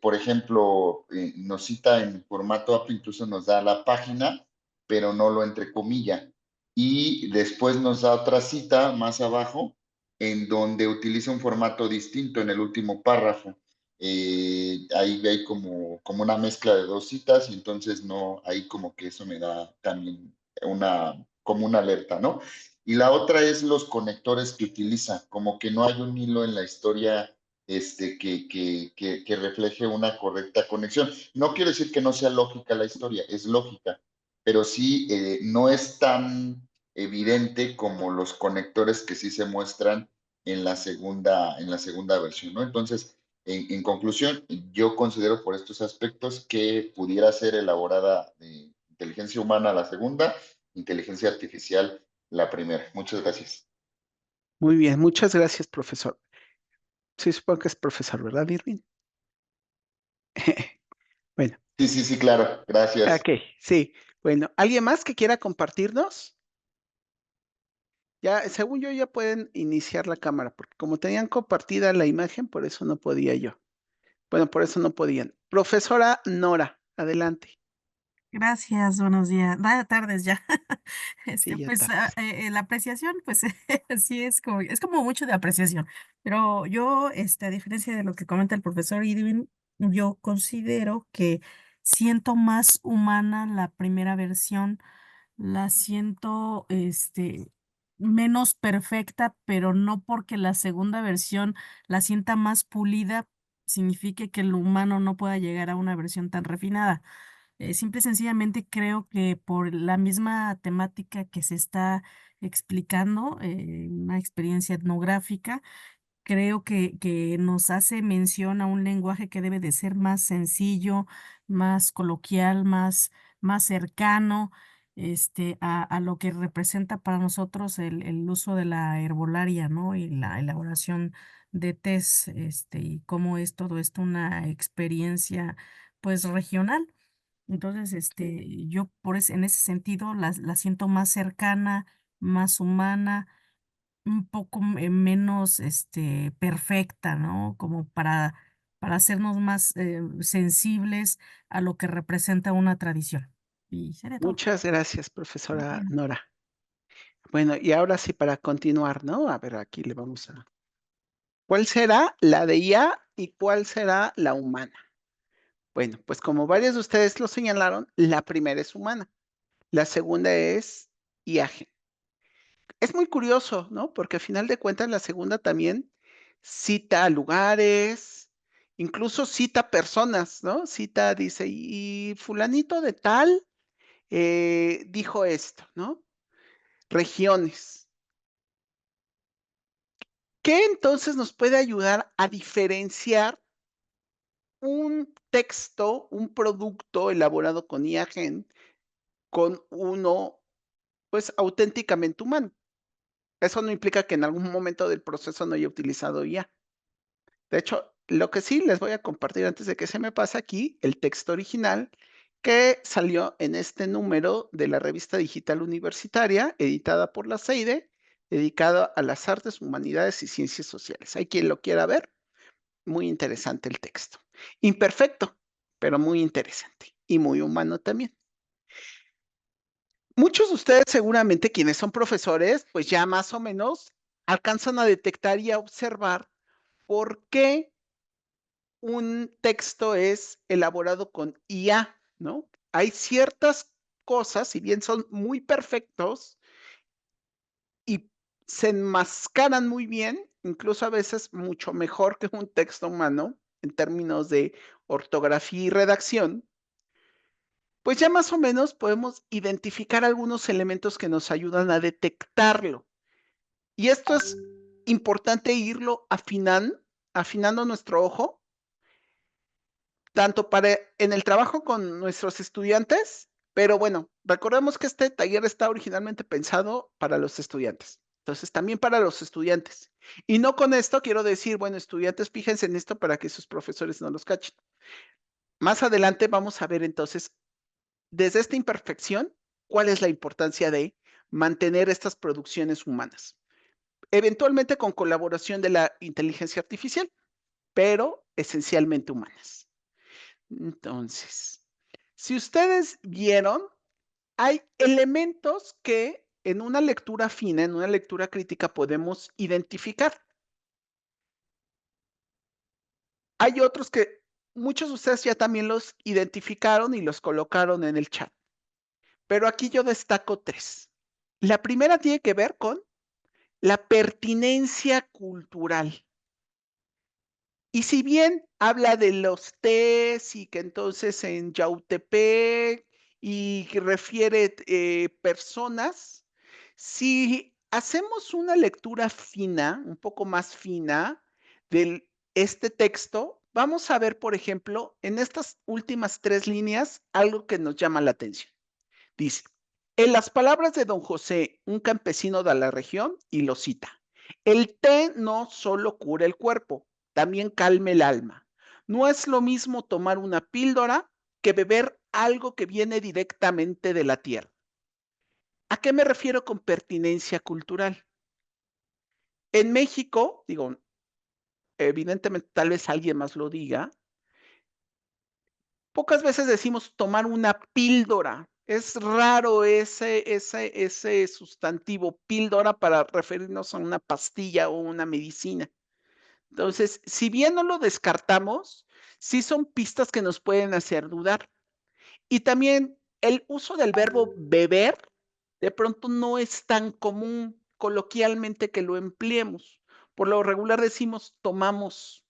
Por ejemplo, nos cita en formato amplio, incluso nos da la página, pero no lo entrecomilla. Y después nos da otra cita más abajo, en donde utiliza un formato distinto en el último párrafo. Ahí hay como una mezcla de 2 citas y entonces no, ahí como que eso me da también como una alerta, ¿no? Y la otra es los conectores que utiliza, como que no hay un hilo en la historia que refleje una correcta conexión. No quiero decir que no sea lógica la historia, es lógica, pero sí no es tan evidente como los conectores que sí se muestran en la segunda versión, ¿no? Entonces, En conclusión, yo considero por estos aspectos que pudiera ser elaborada inteligencia humana la segunda, inteligencia artificial la primera. Muchas gracias. Muy bien, muchas gracias, profesor. Sí, supongo que es profesor, ¿verdad, Irving? Bueno, Sí, sí, sí, claro. Gracias. ok, sí. Bueno, ¿alguien más que quiera compartirnos? Ya, según yo, ya pueden iniciar la cámara, porque como tenían compartida la imagen, por eso no podía yo. Bueno, por eso no podían. Profesora Nora, adelante. Gracias, buenos días. Vaya tardes ya. Sí, ya Pues, tardes. la apreciación, pues, sí es como mucho de apreciación, pero yo, a diferencia de lo que comenta el profesor Idwin, yo considero que siento más humana la primera versión, la siento, menos perfecta, pero no porque la segunda versión la sienta más pulida, signifique que el humano no pueda llegar a una versión tan refinada. Simple y sencillamente creo que por la misma temática que se está explicando, una experiencia etnográfica, creo que nos hace mención a un lenguaje que debe de ser más sencillo, más coloquial, más cercano, a lo que representa para nosotros el uso de la herbolaria, ¿no? Y la elaboración de tés, y cómo es todo esto una experiencia, pues, regional. Entonces, yo en ese sentido la siento más cercana, más humana, un poco menos, perfecta, ¿no? Como para hacernos más, sensibles a lo que representa una tradición. Y sería todo. Muchas gracias, profesora Ujú. Nora. Bueno, y ahora sí, para continuar, ¿no? A ver, aquí le vamos a... ¿Cuál será la de IA y cuál será la humana? Bueno, pues como varios de ustedes lo señalaron, la primera es humana, la segunda es IAG. Es muy curioso, ¿no? Porque a final de cuentas la segunda también cita lugares, incluso cita personas, ¿no? Cita, dice, y fulanito de tal dijo esto, ¿no? Regiones. ¿Qué entonces nos puede ayudar a diferenciar un texto, un producto elaborado con IA Gen con uno, pues, auténticamente humano? Eso no implica que en algún momento del proceso no haya utilizado IA. De hecho, lo que sí les voy a compartir antes de que se me pase aquí, el texto original que salió en este número de la revista digital universitaria, editada por la CEIDE, dedicado a las artes, humanidades y ciencias sociales. Hay quien lo quiera ver, muy interesante el texto. Imperfecto, pero muy interesante y muy humano también. Muchos de ustedes seguramente quienes son profesores, pues ya más o menos alcanzan a detectar y a observar por qué un texto es elaborado con IA, ¿no? Hay ciertas cosas, si bien son muy perfectos y se enmascaran muy bien, incluso a veces mucho mejor que un texto humano en términos de ortografía y redacción, pues ya más o menos podemos identificar algunos elementos que nos ayudan a detectarlo. Y esto es importante irlo afinando nuestro ojo tanto para en el trabajo con nuestros estudiantes, pero bueno, recordemos que este taller está originalmente pensado para los estudiantes. Entonces, también para los estudiantes. Y no con esto quiero decir, bueno, estudiantes, fíjense en esto para que sus profesores no los cachen. Más adelante vamos a ver entonces, desde esta imperfección, cuál es la importancia de mantener estas producciones humanas. Eventualmente con colaboración de la inteligencia artificial, pero esencialmente humanas. Entonces, si ustedes vieron, hay elementos que en una lectura fina, en una lectura crítica podemos identificar. Hay otros que muchos de ustedes ya también los identificaron y los colocaron en el chat. Pero aquí yo destaco tres. La primera tiene que ver con la pertinencia cultural. Y si bien habla de los tés y que entonces en Yautepec y que refiere personas, si hacemos una lectura fina, un poco más fina, del este texto, vamos a ver, por ejemplo, en estas últimas 3 líneas, algo que nos llama la atención. Dice, en las palabras de don José, un campesino de la región, y lo cita, el té no solo cura el cuerpo, también calma el alma. No es lo mismo tomar una píldora que beber algo que viene directamente de la tierra. ¿A qué me refiero con pertinencia cultural? En México, digo, evidentemente tal vez alguien más lo diga, pocas veces decimos tomar una píldora. Es raro ese sustantivo píldora para referirnos a una pastilla o una medicina. Entonces, si bien no lo descartamos, sí son pistas que nos pueden hacer dudar. Y también el uso del verbo beber de pronto no es tan común coloquialmente que lo empleemos. Por lo regular decimos tomamos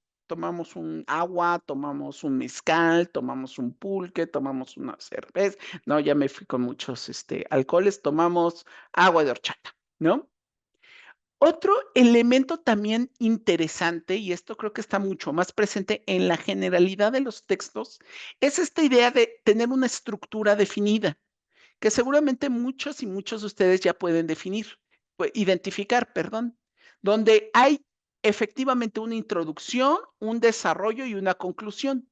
un agua, tomamos un mezcal, tomamos un pulque, tomamos una cerveza. No, ya me fui con muchos alcoholes, tomamos agua de horchata, ¿no? Otro elemento también interesante, y esto creo que está mucho más presente en la generalidad de los textos, es esta idea de tener una estructura definida, que seguramente muchos y muchos de ustedes ya pueden identificar, perdón, donde hay efectivamente una introducción, un desarrollo y una conclusión.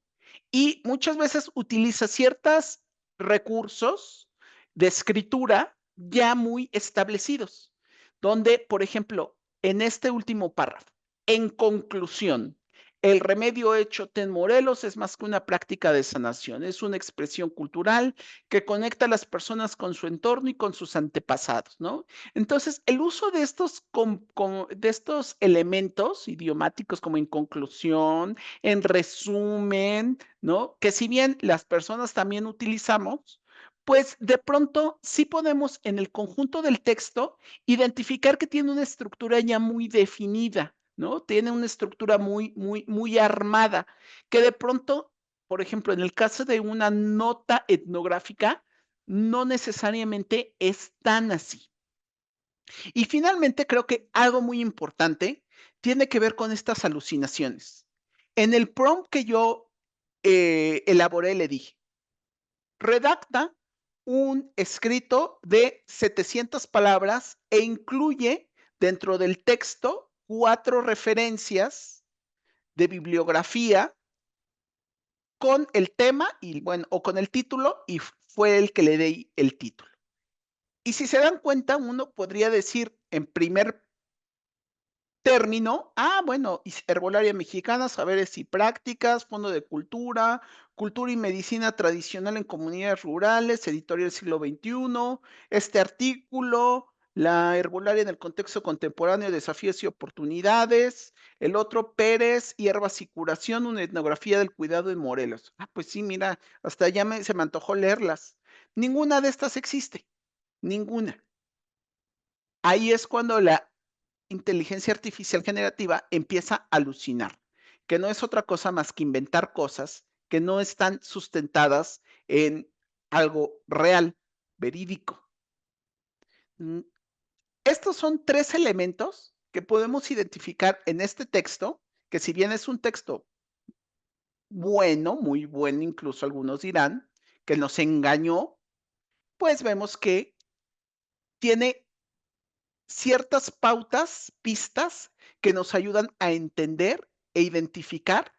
Y muchas veces utiliza ciertos recursos de escritura ya muy establecidos, donde, por ejemplo, en este último párrafo, en conclusión, el remedio hecho en Morelos es más que una práctica de sanación, es una expresión cultural que conecta a las personas con su entorno y con sus antepasados, ¿no? Entonces, el uso de estos elementos idiomáticos como en conclusión, en resumen, ¿no? Que si bien las personas también utilizamos, pues de pronto sí podemos en el conjunto del texto identificar que tiene una estructura ya muy definida, ¿no? Tiene una estructura muy armada, que de pronto, por ejemplo, en el caso de una nota etnográfica, no necesariamente es tan así. Y finalmente, creo que algo muy importante tiene que ver con estas alucinaciones. En el prompt que yo elaboré, le dije, redacta un escrito de 700 palabras e incluye dentro del texto 4 referencias de bibliografía con el tema y bueno, o con el título, y fue el que le di el título. Y si se dan cuenta, uno podría decir en primer término, bueno, herbolaria mexicana, saberes y prácticas, Fondo de Cultura, Cultura y Medicina Tradicional en Comunidades Rurales, Editorial del Siglo XXI, este artículo, la herbolaria en el contexto contemporáneo, desafíos y oportunidades, el otro, Pérez, hierbas y curación, una etnografía del cuidado en Morelos. Pues sí, mira, hasta ya se me antojó leerlas. Ninguna de estas existe, ninguna. Ahí es cuando la inteligencia artificial generativa empieza a alucinar, que no es otra cosa más que inventar cosas que no están sustentadas en algo real, verídico. Estos son 3 elementos que podemos identificar en este texto, que si bien es un texto bueno, muy bueno, incluso algunos dirán, que nos engañó, pues vemos que tiene ciertas pautas, pistas que nos ayudan a entender e identificar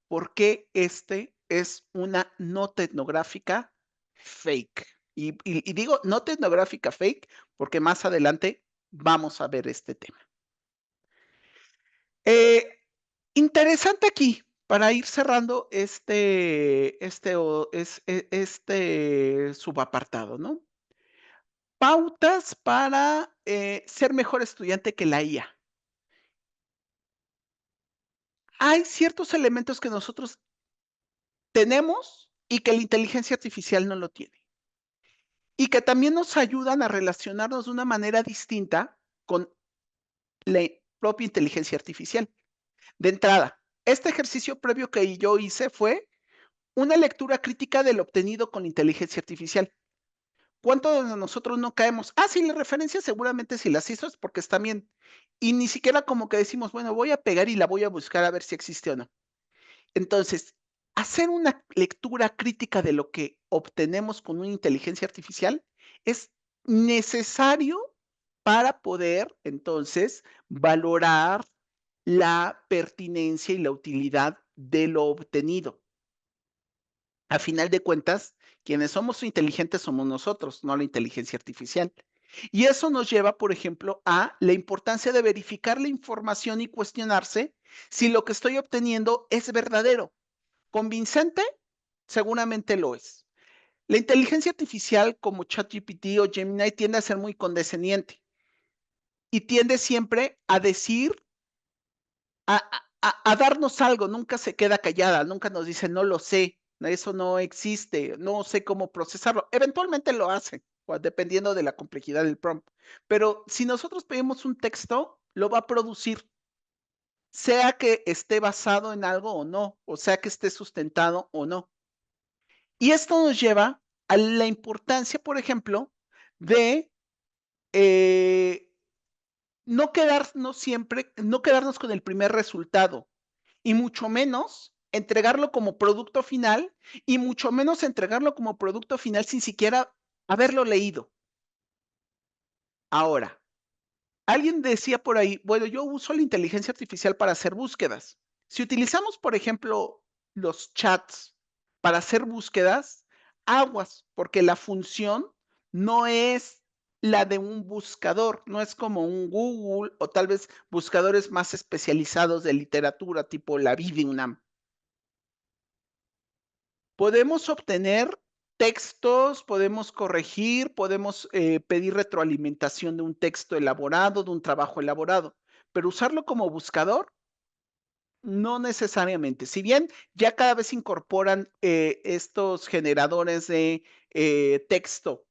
por qué este es una nota etnográfica fake. Y digo nota etnográfica fake porque más adelante vamos a ver este tema. Interesante aquí, para ir cerrando este subapartado, ¿no? Pautas para ser mejor estudiante que la IA. Hay ciertos elementos que nosotros tenemos y que la inteligencia artificial no lo tiene. Y que también nos ayudan a relacionarnos de una manera distinta con la propia inteligencia artificial. De entrada, este ejercicio previo que yo hice fue una lectura crítica de lo obtenido con inteligencia artificial. ¿Cuántos de nosotros no caemos? Ah, sí, las referencias seguramente si las hizo es porque están bien. Y ni siquiera como que decimos, bueno, voy a pegar y la voy a buscar a ver si existe o no. Entonces, hacer una lectura crítica de lo que obtenemos con una inteligencia artificial es necesario para poder, entonces, valorar la pertinencia y la utilidad de lo obtenido. A final de cuentas, quienes somos inteligentes somos nosotros, no la inteligencia artificial. Y eso nos lleva, por ejemplo, a la importancia de verificar la información y cuestionarse si lo que estoy obteniendo es verdadero. ¿Convincente? Seguramente lo es. La inteligencia artificial como ChatGPT o Gemini tiende a ser muy condescendiente y tiende siempre a decir, a darnos algo, nunca se queda callada, nunca nos dice, no lo sé, eso no existe, no sé cómo procesarlo. Eventualmente lo hace, dependiendo de la complejidad del prompt. Pero si nosotros pedimos un texto, lo va a producir, sea que esté basado en algo o no, o sea que esté sustentado o no. Y esto nos lleva a la importancia, por ejemplo, de no quedarnos con el primer resultado, y mucho menos entregarlo como producto final, y mucho menos entregarlo como producto final sin siquiera haberlo leído. Ahora, alguien decía por ahí, bueno, yo uso la inteligencia artificial para hacer búsquedas. Si utilizamos, por ejemplo, los chats para hacer búsquedas, aguas, porque la función no es la de un buscador, no es como un Google o tal vez buscadores más especializados de literatura tipo la Viviunam. Podemos obtener textos, podemos corregir, podemos pedir retroalimentación de un texto elaborado, de un trabajo elaborado, pero usarlo como buscador, no necesariamente. Si bien ya cada vez incorporan estos generadores de texto,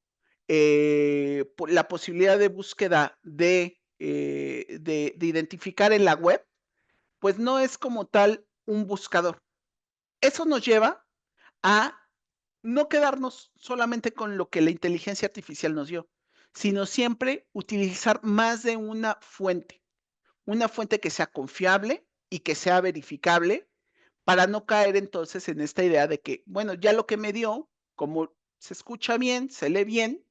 la posibilidad de búsqueda de identificar en la web, pues no es como tal un buscador. Eso nos lleva a no quedarnos solamente con lo que la inteligencia artificial nos dio, sino siempre utilizar más de una fuente que sea confiable y que sea verificable para no caer entonces en esta idea de que, bueno, ya lo que me dio, como se escucha bien, se lee bien,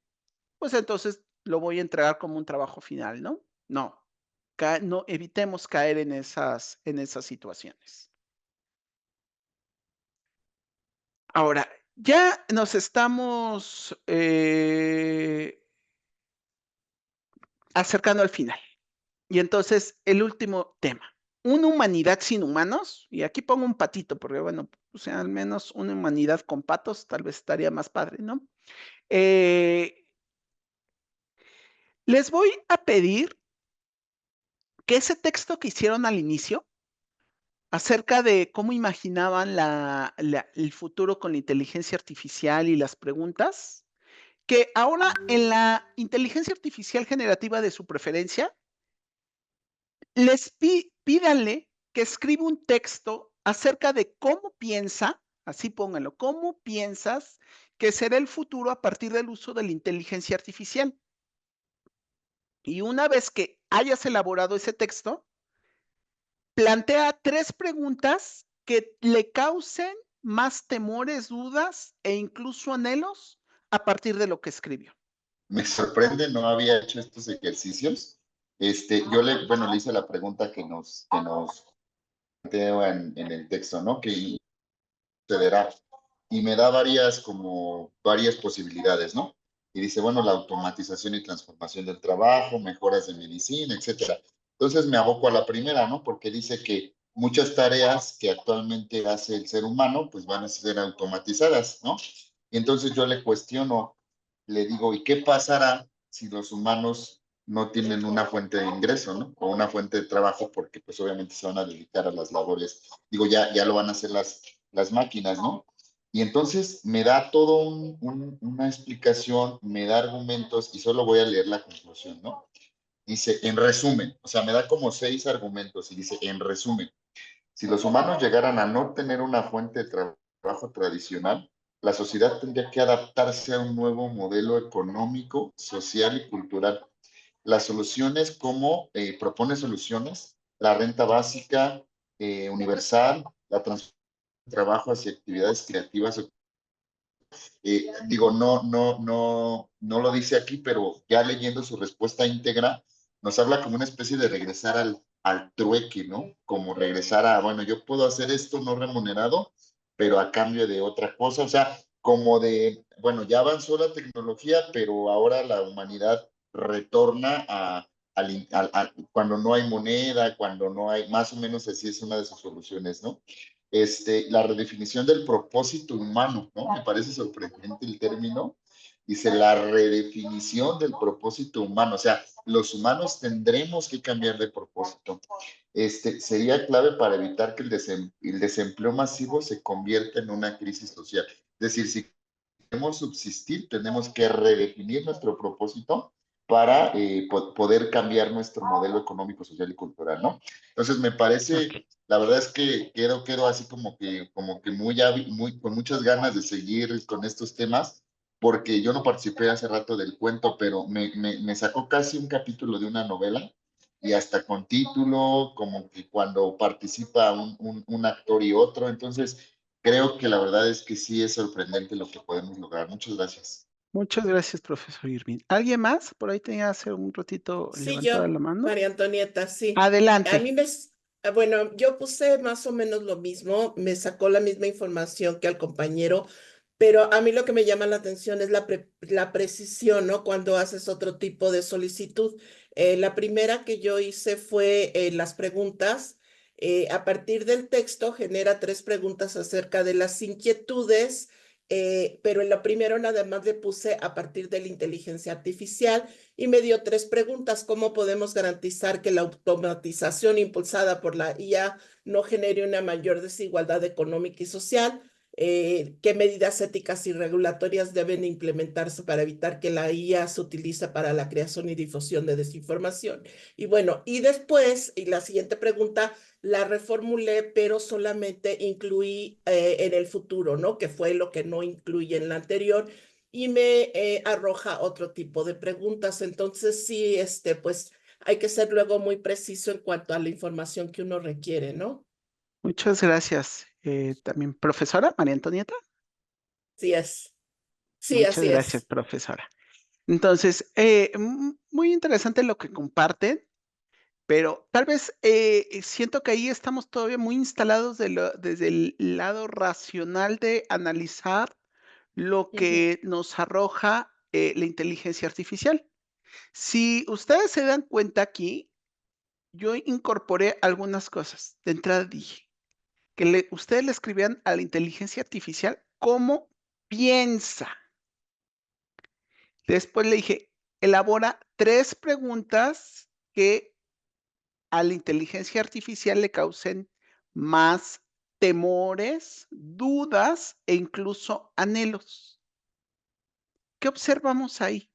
pues entonces lo voy a entregar como un trabajo final, ¿no? No, no evitemos caer en esas situaciones. Ahora, ya nos estamos acercando al final. Y entonces, el último tema. Una humanidad sin humanos, y aquí pongo un patito, porque bueno, o sea, al menos una humanidad con patos, tal vez estaría más padre, ¿no? Les voy a pedir que ese texto que hicieron al inicio, acerca de cómo imaginaban el futuro con la inteligencia artificial y las preguntas, que ahora en la inteligencia artificial generativa de su preferencia, les pídanle que escriba un texto acerca de cómo piensa, así pónganlo, cómo piensas que será el futuro a partir del uso de la inteligencia artificial. Y una vez que hayas elaborado ese texto, plantea 3 preguntas que le causen más temores, dudas e incluso anhelos a partir de lo que escribió. Me sorprende, no había hecho estos ejercicios. Yo le hice la pregunta que nos planteó en el texto, ¿no? Que sucederá. Y me da varias posibilidades, ¿no? Y dice, bueno, la automatización y transformación del trabajo, mejoras de medicina, etcétera. Entonces me aboco a la primera, ¿no? Porque dice que muchas tareas que actualmente hace el ser humano, pues van a ser automatizadas, ¿no? Y entonces yo le cuestiono, le digo, ¿y qué pasará si los humanos no tienen una fuente de ingreso, ¿no? O una fuente de trabajo, porque pues obviamente se van a dedicar a las labores. Digo, ya lo van a hacer las máquinas, ¿no? Y entonces me da todo una explicación, me da argumentos y solo voy a leer la conclusión, ¿no? Dice, en resumen, o sea, me da como 6 argumentos y dice, en resumen, si los humanos llegaran a no tener una fuente de trabajo tradicional, la sociedad tendría que adaptarse a un nuevo modelo económico, social y cultural. Las soluciones, como propone soluciones, la renta básica universal, la transferencia de trabajo hacia actividades creativas. Digo, no lo dice aquí, pero ya leyendo su respuesta íntegra, nos habla como una especie de regresar al trueque, ¿no? Como regresar a, bueno, yo puedo hacer esto no remunerado, pero a cambio de otra cosa, o sea, como de, bueno, ya avanzó la tecnología, pero ahora la humanidad retorna cuando no hay moneda, cuando no hay, más o menos así es una de sus soluciones, ¿no? La redefinición del propósito humano, ¿no? Me parece sorprendente el término. Dice la redefinición del propósito humano, o sea, los humanos tendremos que cambiar de propósito. Sería clave para evitar que el desempleo masivo se convierta en una crisis social. Es decir, si queremos subsistir, tenemos que redefinir nuestro propósito para poder cambiar nuestro modelo económico, social y cultural, ¿no? Entonces, me parece, Ok. la verdad es que quedo así como que con muchas ganas de seguir con estos temas, porque yo no participé hace rato del cuento, pero me sacó casi un capítulo de una novela y hasta con título, como que cuando participa un actor y otro. Entonces, creo que la verdad es que sí es sorprendente lo que podemos lograr. Muchas gracias. Muchas gracias, profesor Irving. ¿Alguien más? Por ahí tenía hace un ratito Sí, levantada la yo, mano. María Antonieta, sí. A Adelante. mí bueno, yo puse más o menos lo mismo, me sacó la misma información que al compañero, pero a mí lo que me llama la atención es la precisión, ¿no? Cuando haces otro tipo de solicitud. La primera que yo hice fue las preguntas. A partir del texto genera 3 preguntas acerca de las inquietudes, pero en la primera nada más le puse a partir de la inteligencia artificial y me dio 3 preguntas. ¿Cómo podemos garantizar que la automatización impulsada por la IA no genere una mayor desigualdad económica y social? ¿Qué medidas éticas y regulatorias deben implementarse para evitar que la IA se utilice para la creación y difusión de desinformación? Y bueno, y después, y la siguiente pregunta, la reformulé, pero solamente incluí en el futuro, ¿no? Que fue lo que no incluye en la anterior y me arroja otro tipo de preguntas. Entonces, sí, pues hay que ser luego muy preciso en cuanto a la información que uno requiere, ¿no? Muchas gracias. También, profesora María Antonieta. Sí es. Sí, Muchas así gracias, es. profesora. Entonces, muy interesante lo que comparten, pero tal vez siento que ahí estamos todavía muy instalados desde el lado racional de analizar lo Ujú. que nos arroja la inteligencia artificial. Si ustedes se dan cuenta aquí, yo incorporé algunas cosas. De entrada dije que ustedes le escribían a la inteligencia artificial cómo piensa. Después le dije, elabora 3 preguntas que a la inteligencia artificial le causen más temores, dudas e incluso anhelos. ¿Qué observamos ahí?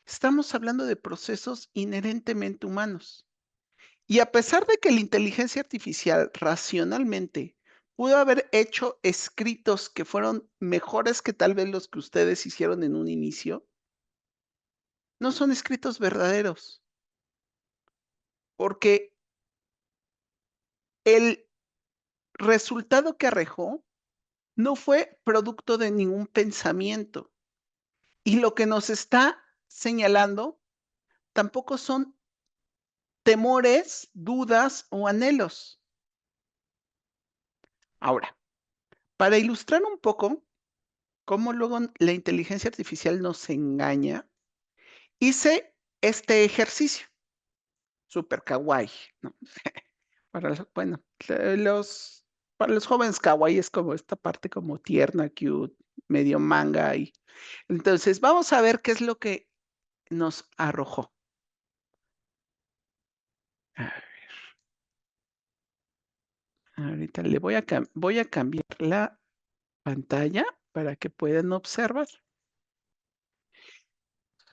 Estamos hablando de procesos inherentemente humanos. Y a pesar de que la inteligencia artificial racionalmente pudo haber hecho escritos que fueron mejores que tal vez los que ustedes hicieron en un inicio, no son escritos verdaderos, porque el resultado que arrojó no fue producto de ningún pensamiento. Y lo que nos está señalando tampoco son temores, dudas o anhelos. Ahora, para ilustrar un poco cómo luego la inteligencia artificial nos engaña, hice este ejercicio, súper kawaii, ¿no? Bueno, para los jóvenes kawaii es como esta parte como tierna, cute, medio manga y entonces vamos a ver qué es lo que nos arrojó. A ver, ahorita le voy a cambiar la pantalla para que puedan observar.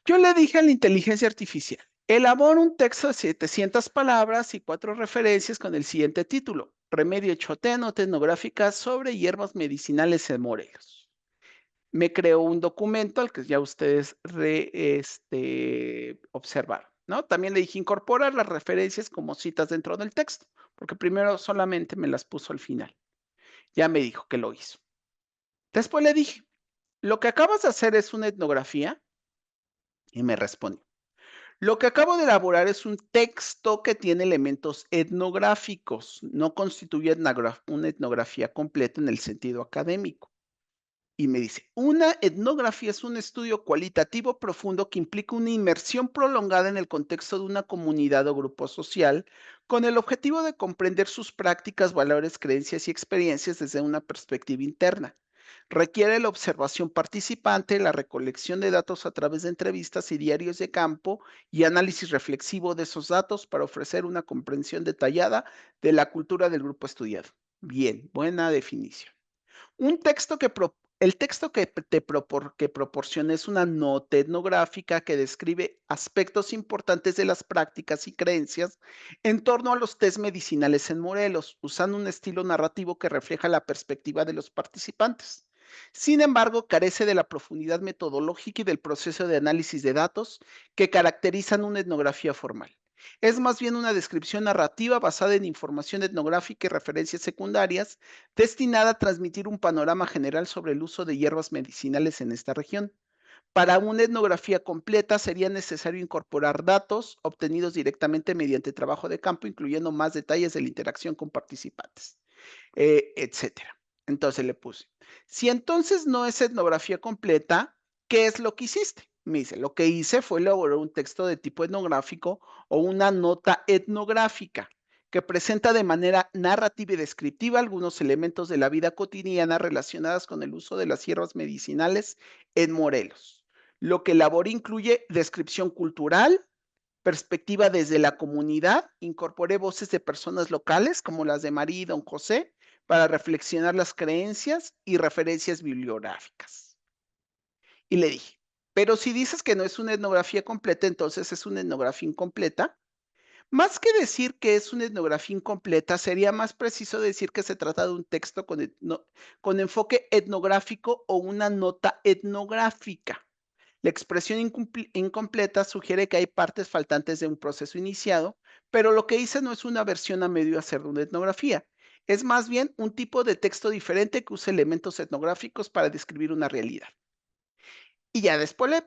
Yo le dije a la inteligencia artificial, elabora un texto de 700 palabras y 4 referencias con el siguiente título: Remedio choteno, etnográfica sobre hierbas medicinales en Morelos. me creó un documento al que ya ustedes observaron, ¿no? También le dije incorporar las referencias como citas dentro del texto, porque primero solamente me las puso al final. Ya me dijo que lo hizo. Después le dije, lo que acabas de hacer es una etnografía, y me respondió. Lo que acabo de elaborar es un texto que tiene elementos etnográficos, no constituye una etnografía completa en el sentido académico. Y me dice, una etnografía es un estudio cualitativo profundo que implica una inmersión prolongada en el contexto de una comunidad o grupo social con el objetivo de comprender sus prácticas, valores, creencias y experiencias desde una perspectiva interna. Requiere la observación participante, la recolección de datos a través de entrevistas y diarios de campo y análisis reflexivo de esos datos para ofrecer una comprensión detallada de la cultura del grupo estudiado. Bien, buena definición. Un texto el texto que proporciona es una nota etnográfica que describe aspectos importantes de las prácticas y creencias en torno a los test medicinales en Morelos, usando un estilo narrativo que refleja la perspectiva de los participantes. Sin embargo, carece de la profundidad metodológica y del proceso de análisis de datos que caracterizan una etnografía formal. Es más bien una descripción narrativa basada en información etnográfica y referencias secundarias, destinada a transmitir un panorama general sobre el uso de hierbas medicinales en esta región. Para una etnografía completa sería necesario incorporar datos obtenidos directamente mediante trabajo de campo, incluyendo más detalles de la interacción con participantes, etcétera. Entonces le puse, si entonces no es etnografía completa, ¿qué es lo que hiciste? Me dice, lo que hice fue elaborar un texto de tipo etnográfico o una nota etnográfica que presenta de manera narrativa y descriptiva algunos elementos de la vida cotidiana relacionadas con el uso de las hierbas medicinales en Morelos. Lo que elaboré incluye descripción cultural, perspectiva desde la comunidad, incorporé voces de personas locales como las de María y Don José para reflexionar las creencias y referencias bibliográficas. Y le dije, pero si dices que no es una etnografía completa, entonces es una etnografía incompleta. Más que decir que es una etnografía incompleta, sería más preciso decir que se trata de un texto con enfoque etnográfico o una nota etnográfica. La expresión incompleta sugiere que hay partes faltantes de un proceso iniciado, pero lo que hice no es una versión a medio hacer de una etnografía. Es más bien un tipo de texto diferente que usa elementos etnográficos para describir una realidad. Y ya después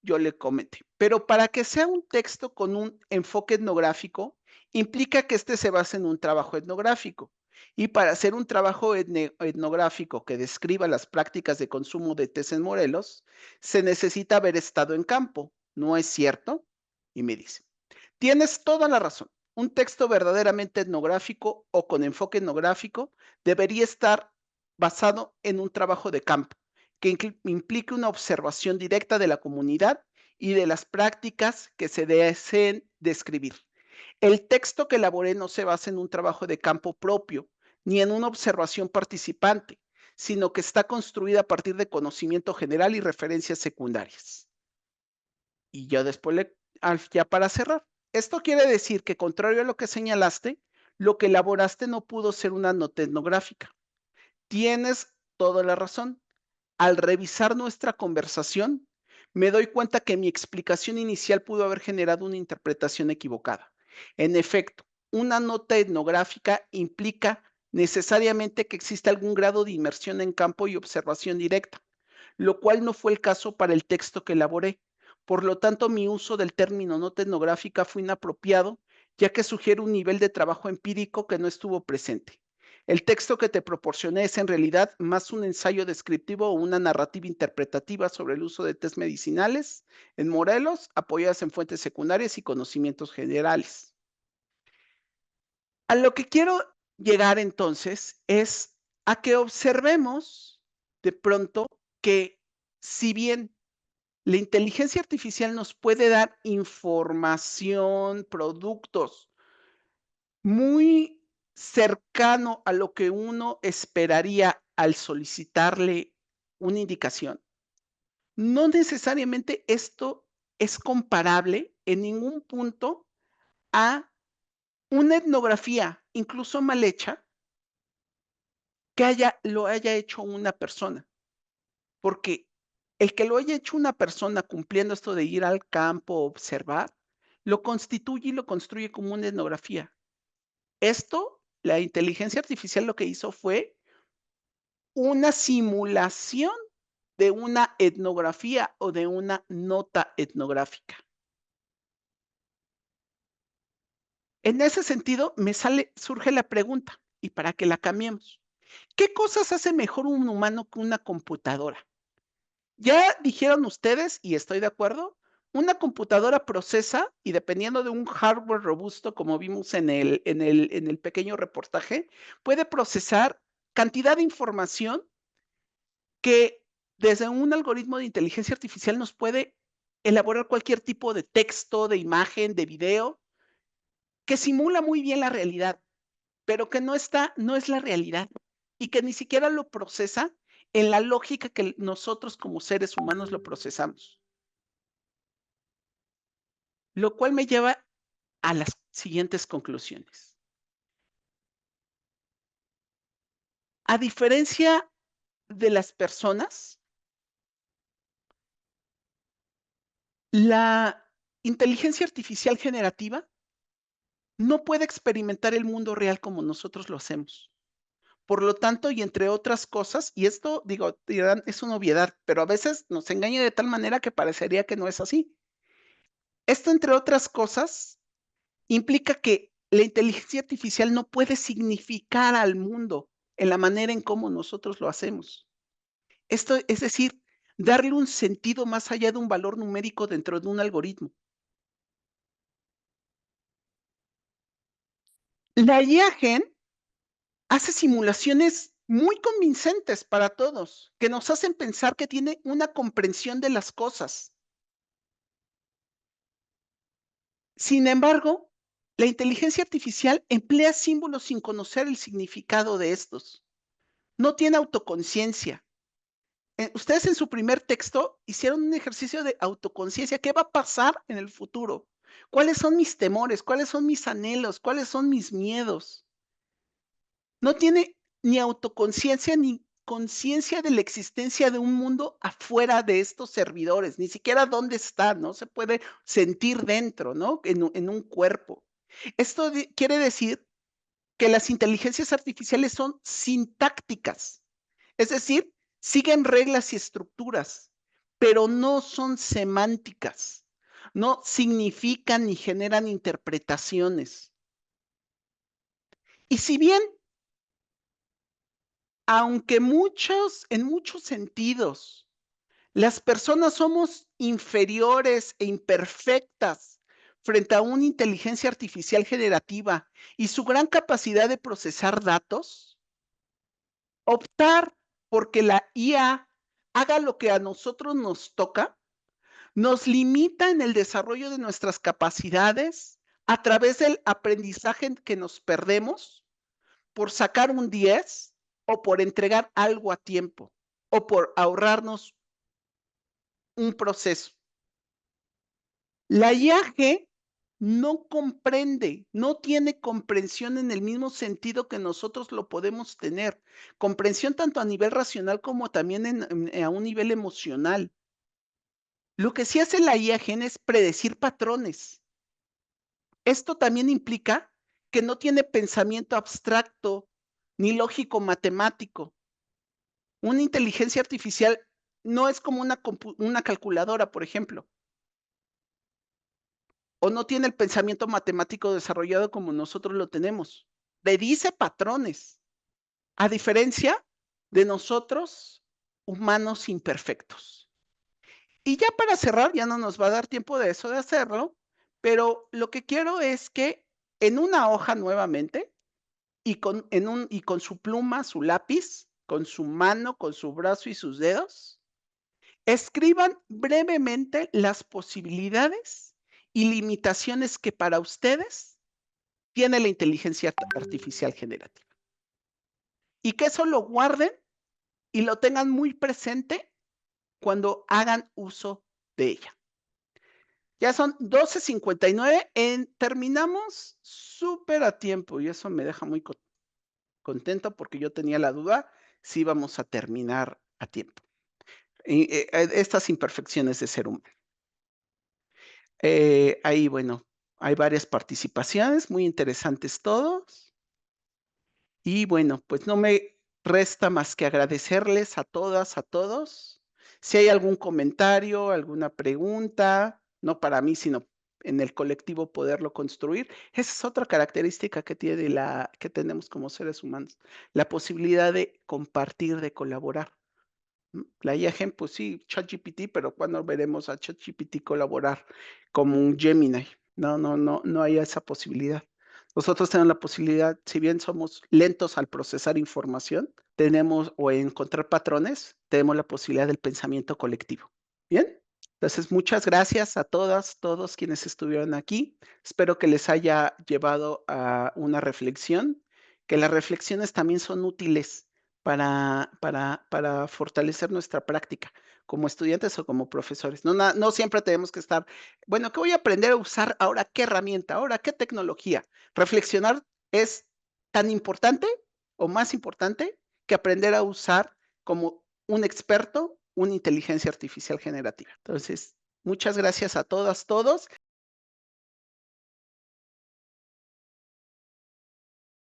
yo le comenté, pero para que sea un texto con un enfoque etnográfico, implica que este se base en un trabajo etnográfico. Y para hacer un trabajo etnográfico que describa las prácticas de consumo de tés en Morelos, se necesita haber estado en campo, ¿no es cierto? Y me dice, tienes toda la razón. Un texto verdaderamente etnográfico o con enfoque etnográfico debería estar basado en un trabajo de campo que implique una observación directa de la comunidad y de las prácticas que se deseen describir. El texto que elaboré no se basa en un trabajo de campo propio, ni en una observación participante, sino que está construida a partir de conocimiento general y referencias secundarias. Y yo después, ya para cerrar, esto quiere decir que contrario a lo que señalaste, lo que elaboraste no pudo ser una nota etnográfica. Tienes toda la razón. Al revisar nuestra conversación, me doy cuenta que mi explicación inicial pudo haber generado una interpretación equivocada. En efecto, una nota etnográfica implica necesariamente que existe algún grado de inmersión en campo y observación directa, lo cual no fue el caso para el texto que elaboré. Por lo tanto, mi uso del término nota etnográfica fue inapropiado, ya que sugiere un nivel de trabajo empírico que no estuvo presente. El texto que te proporcioné es en realidad más un ensayo descriptivo o una narrativa interpretativa sobre el uso de tés medicinales en Morelos, apoyadas en fuentes secundarias y conocimientos generales. A lo que quiero llegar entonces es a que observemos de pronto que si bien la inteligencia artificial nos puede dar información, productos muy cercano a lo que uno esperaría al solicitarle una indicación, no necesariamente esto es comparable en ningún punto a una etnografía, incluso mal hecha, que lo haya hecho una persona, porque El que lo haya hecho una persona cumpliendo esto de ir al campo, observar, lo constituye y lo construye como una etnografía. Esto, la inteligencia artificial lo que hizo fue una simulación de una etnografía o de una nota etnográfica. En ese sentido, surge la pregunta, y para que la cambiemos, ¿qué cosas hace mejor un humano que una computadora? Ya dijeron ustedes, y estoy de acuerdo, una computadora procesa, y dependiendo de un hardware robusto, como vimos en el pequeño reportaje, puede procesar cantidad de información que desde un algoritmo de inteligencia artificial nos puede elaborar cualquier tipo de texto, de imagen, de video, que simula muy bien la realidad, pero que no es la realidad, y que ni siquiera lo procesa en la lógica que nosotros como seres humanos lo procesamos. Lo cual me lleva a las siguientes conclusiones. A diferencia de las personas, la inteligencia artificial generativa no puede experimentar el mundo real como nosotros lo hacemos. Por lo tanto, y entre otras cosas, y esto, digo, dirán, es una obviedad, pero a veces nos engaña de tal manera que parecería que no es así. Esto, entre otras cosas, implica que la inteligencia artificial no puede significar al mundo en la manera en cómo nosotros lo hacemos. Esto, es decir, darle un sentido más allá de un valor numérico dentro de un algoritmo. La IA Gen hace simulaciones muy convincentes para todos, que nos hacen pensar que tiene una comprensión de las cosas. Sin embargo, la inteligencia artificial emplea símbolos sin conocer el significado de estos. No tiene autoconciencia. Ustedes en su primer texto hicieron un ejercicio de autoconciencia. ¿Qué va a pasar en el futuro? ¿Cuáles son mis temores? ¿Cuáles son mis anhelos? ¿Cuáles son mis miedos? No tiene ni autoconciencia ni conciencia de la existencia de un mundo afuera de estos servidores, ni siquiera dónde está, no se puede sentir dentro, ¿no? En un cuerpo. Esto quiere decir que las inteligencias artificiales son sintácticas, es decir, siguen reglas y estructuras, pero no son semánticas, no significan ni generan interpretaciones. Y si bien aunque en muchos sentidos, las personas somos inferiores e imperfectas frente a una inteligencia artificial generativa y su gran capacidad de procesar datos, optar porque la IA haga lo que a nosotros nos toca, nos limita en el desarrollo de nuestras capacidades a través del aprendizaje que nos perdemos por sacar un 10 o por entregar algo a tiempo o por ahorrarnos un proceso. La IAG no comprende, no tiene comprensión en el mismo sentido que nosotros lo podemos tener. Comprensión tanto a nivel racional como también a un nivel emocional. Lo que sí hace la IAG es predecir patrones. Esto también implica que no tiene pensamiento abstracto ni lógico matemático. Una inteligencia artificial no es como una calculadora, por ejemplo, o no tiene el pensamiento matemático desarrollado como nosotros lo tenemos. Predice patrones, a diferencia de nosotros, humanos imperfectos. Y ya para cerrar, ya no nos va a dar tiempo de eso de hacerlo, pero lo que quiero es que en una hoja nuevamente y con su pluma, su lápiz, con su mano, con su brazo y sus dedos, escriban brevemente las posibilidades y limitaciones que para ustedes tiene la inteligencia artificial generativa. Y que eso lo guarden y lo tengan muy presente cuando hagan uso de ella. Ya son 12:59, terminamos súper a tiempo y eso me deja muy contento porque yo tenía la duda si íbamos a terminar a tiempo. estas imperfecciones de ser humano. Ahí, bueno, hay varias participaciones, muy interesantes todos. Y bueno, pues no me resta más que agradecerles a todas, a todos. Si hay algún comentario, alguna pregunta, no para mí, sino en el colectivo poderlo construir. Esa es otra característica que que tenemos como seres humanos, la posibilidad de compartir, de colaborar. La IA Gen, pues sí, ChatGPT, pero ¿cuándo veremos a ChatGPT colaborar como un Gemini? No hay esa posibilidad. Nosotros tenemos la posibilidad, si bien somos lentos al procesar información, tenemos o encontrar patrones, tenemos la posibilidad del pensamiento colectivo. ¿Bien? Entonces, muchas gracias a todas, todos quienes estuvieron aquí. Espero que les haya llevado a una reflexión, que las reflexiones también son útiles para fortalecer nuestra práctica como estudiantes o como profesores. No siempre tenemos que estar, bueno, ¿qué voy a aprender a usar ahora? ¿Qué herramienta? ¿Ahora qué tecnología? Reflexionar es tan importante o más importante que aprender a usar como un experto una inteligencia artificial generativa. Entonces, muchas gracias a todas, todos.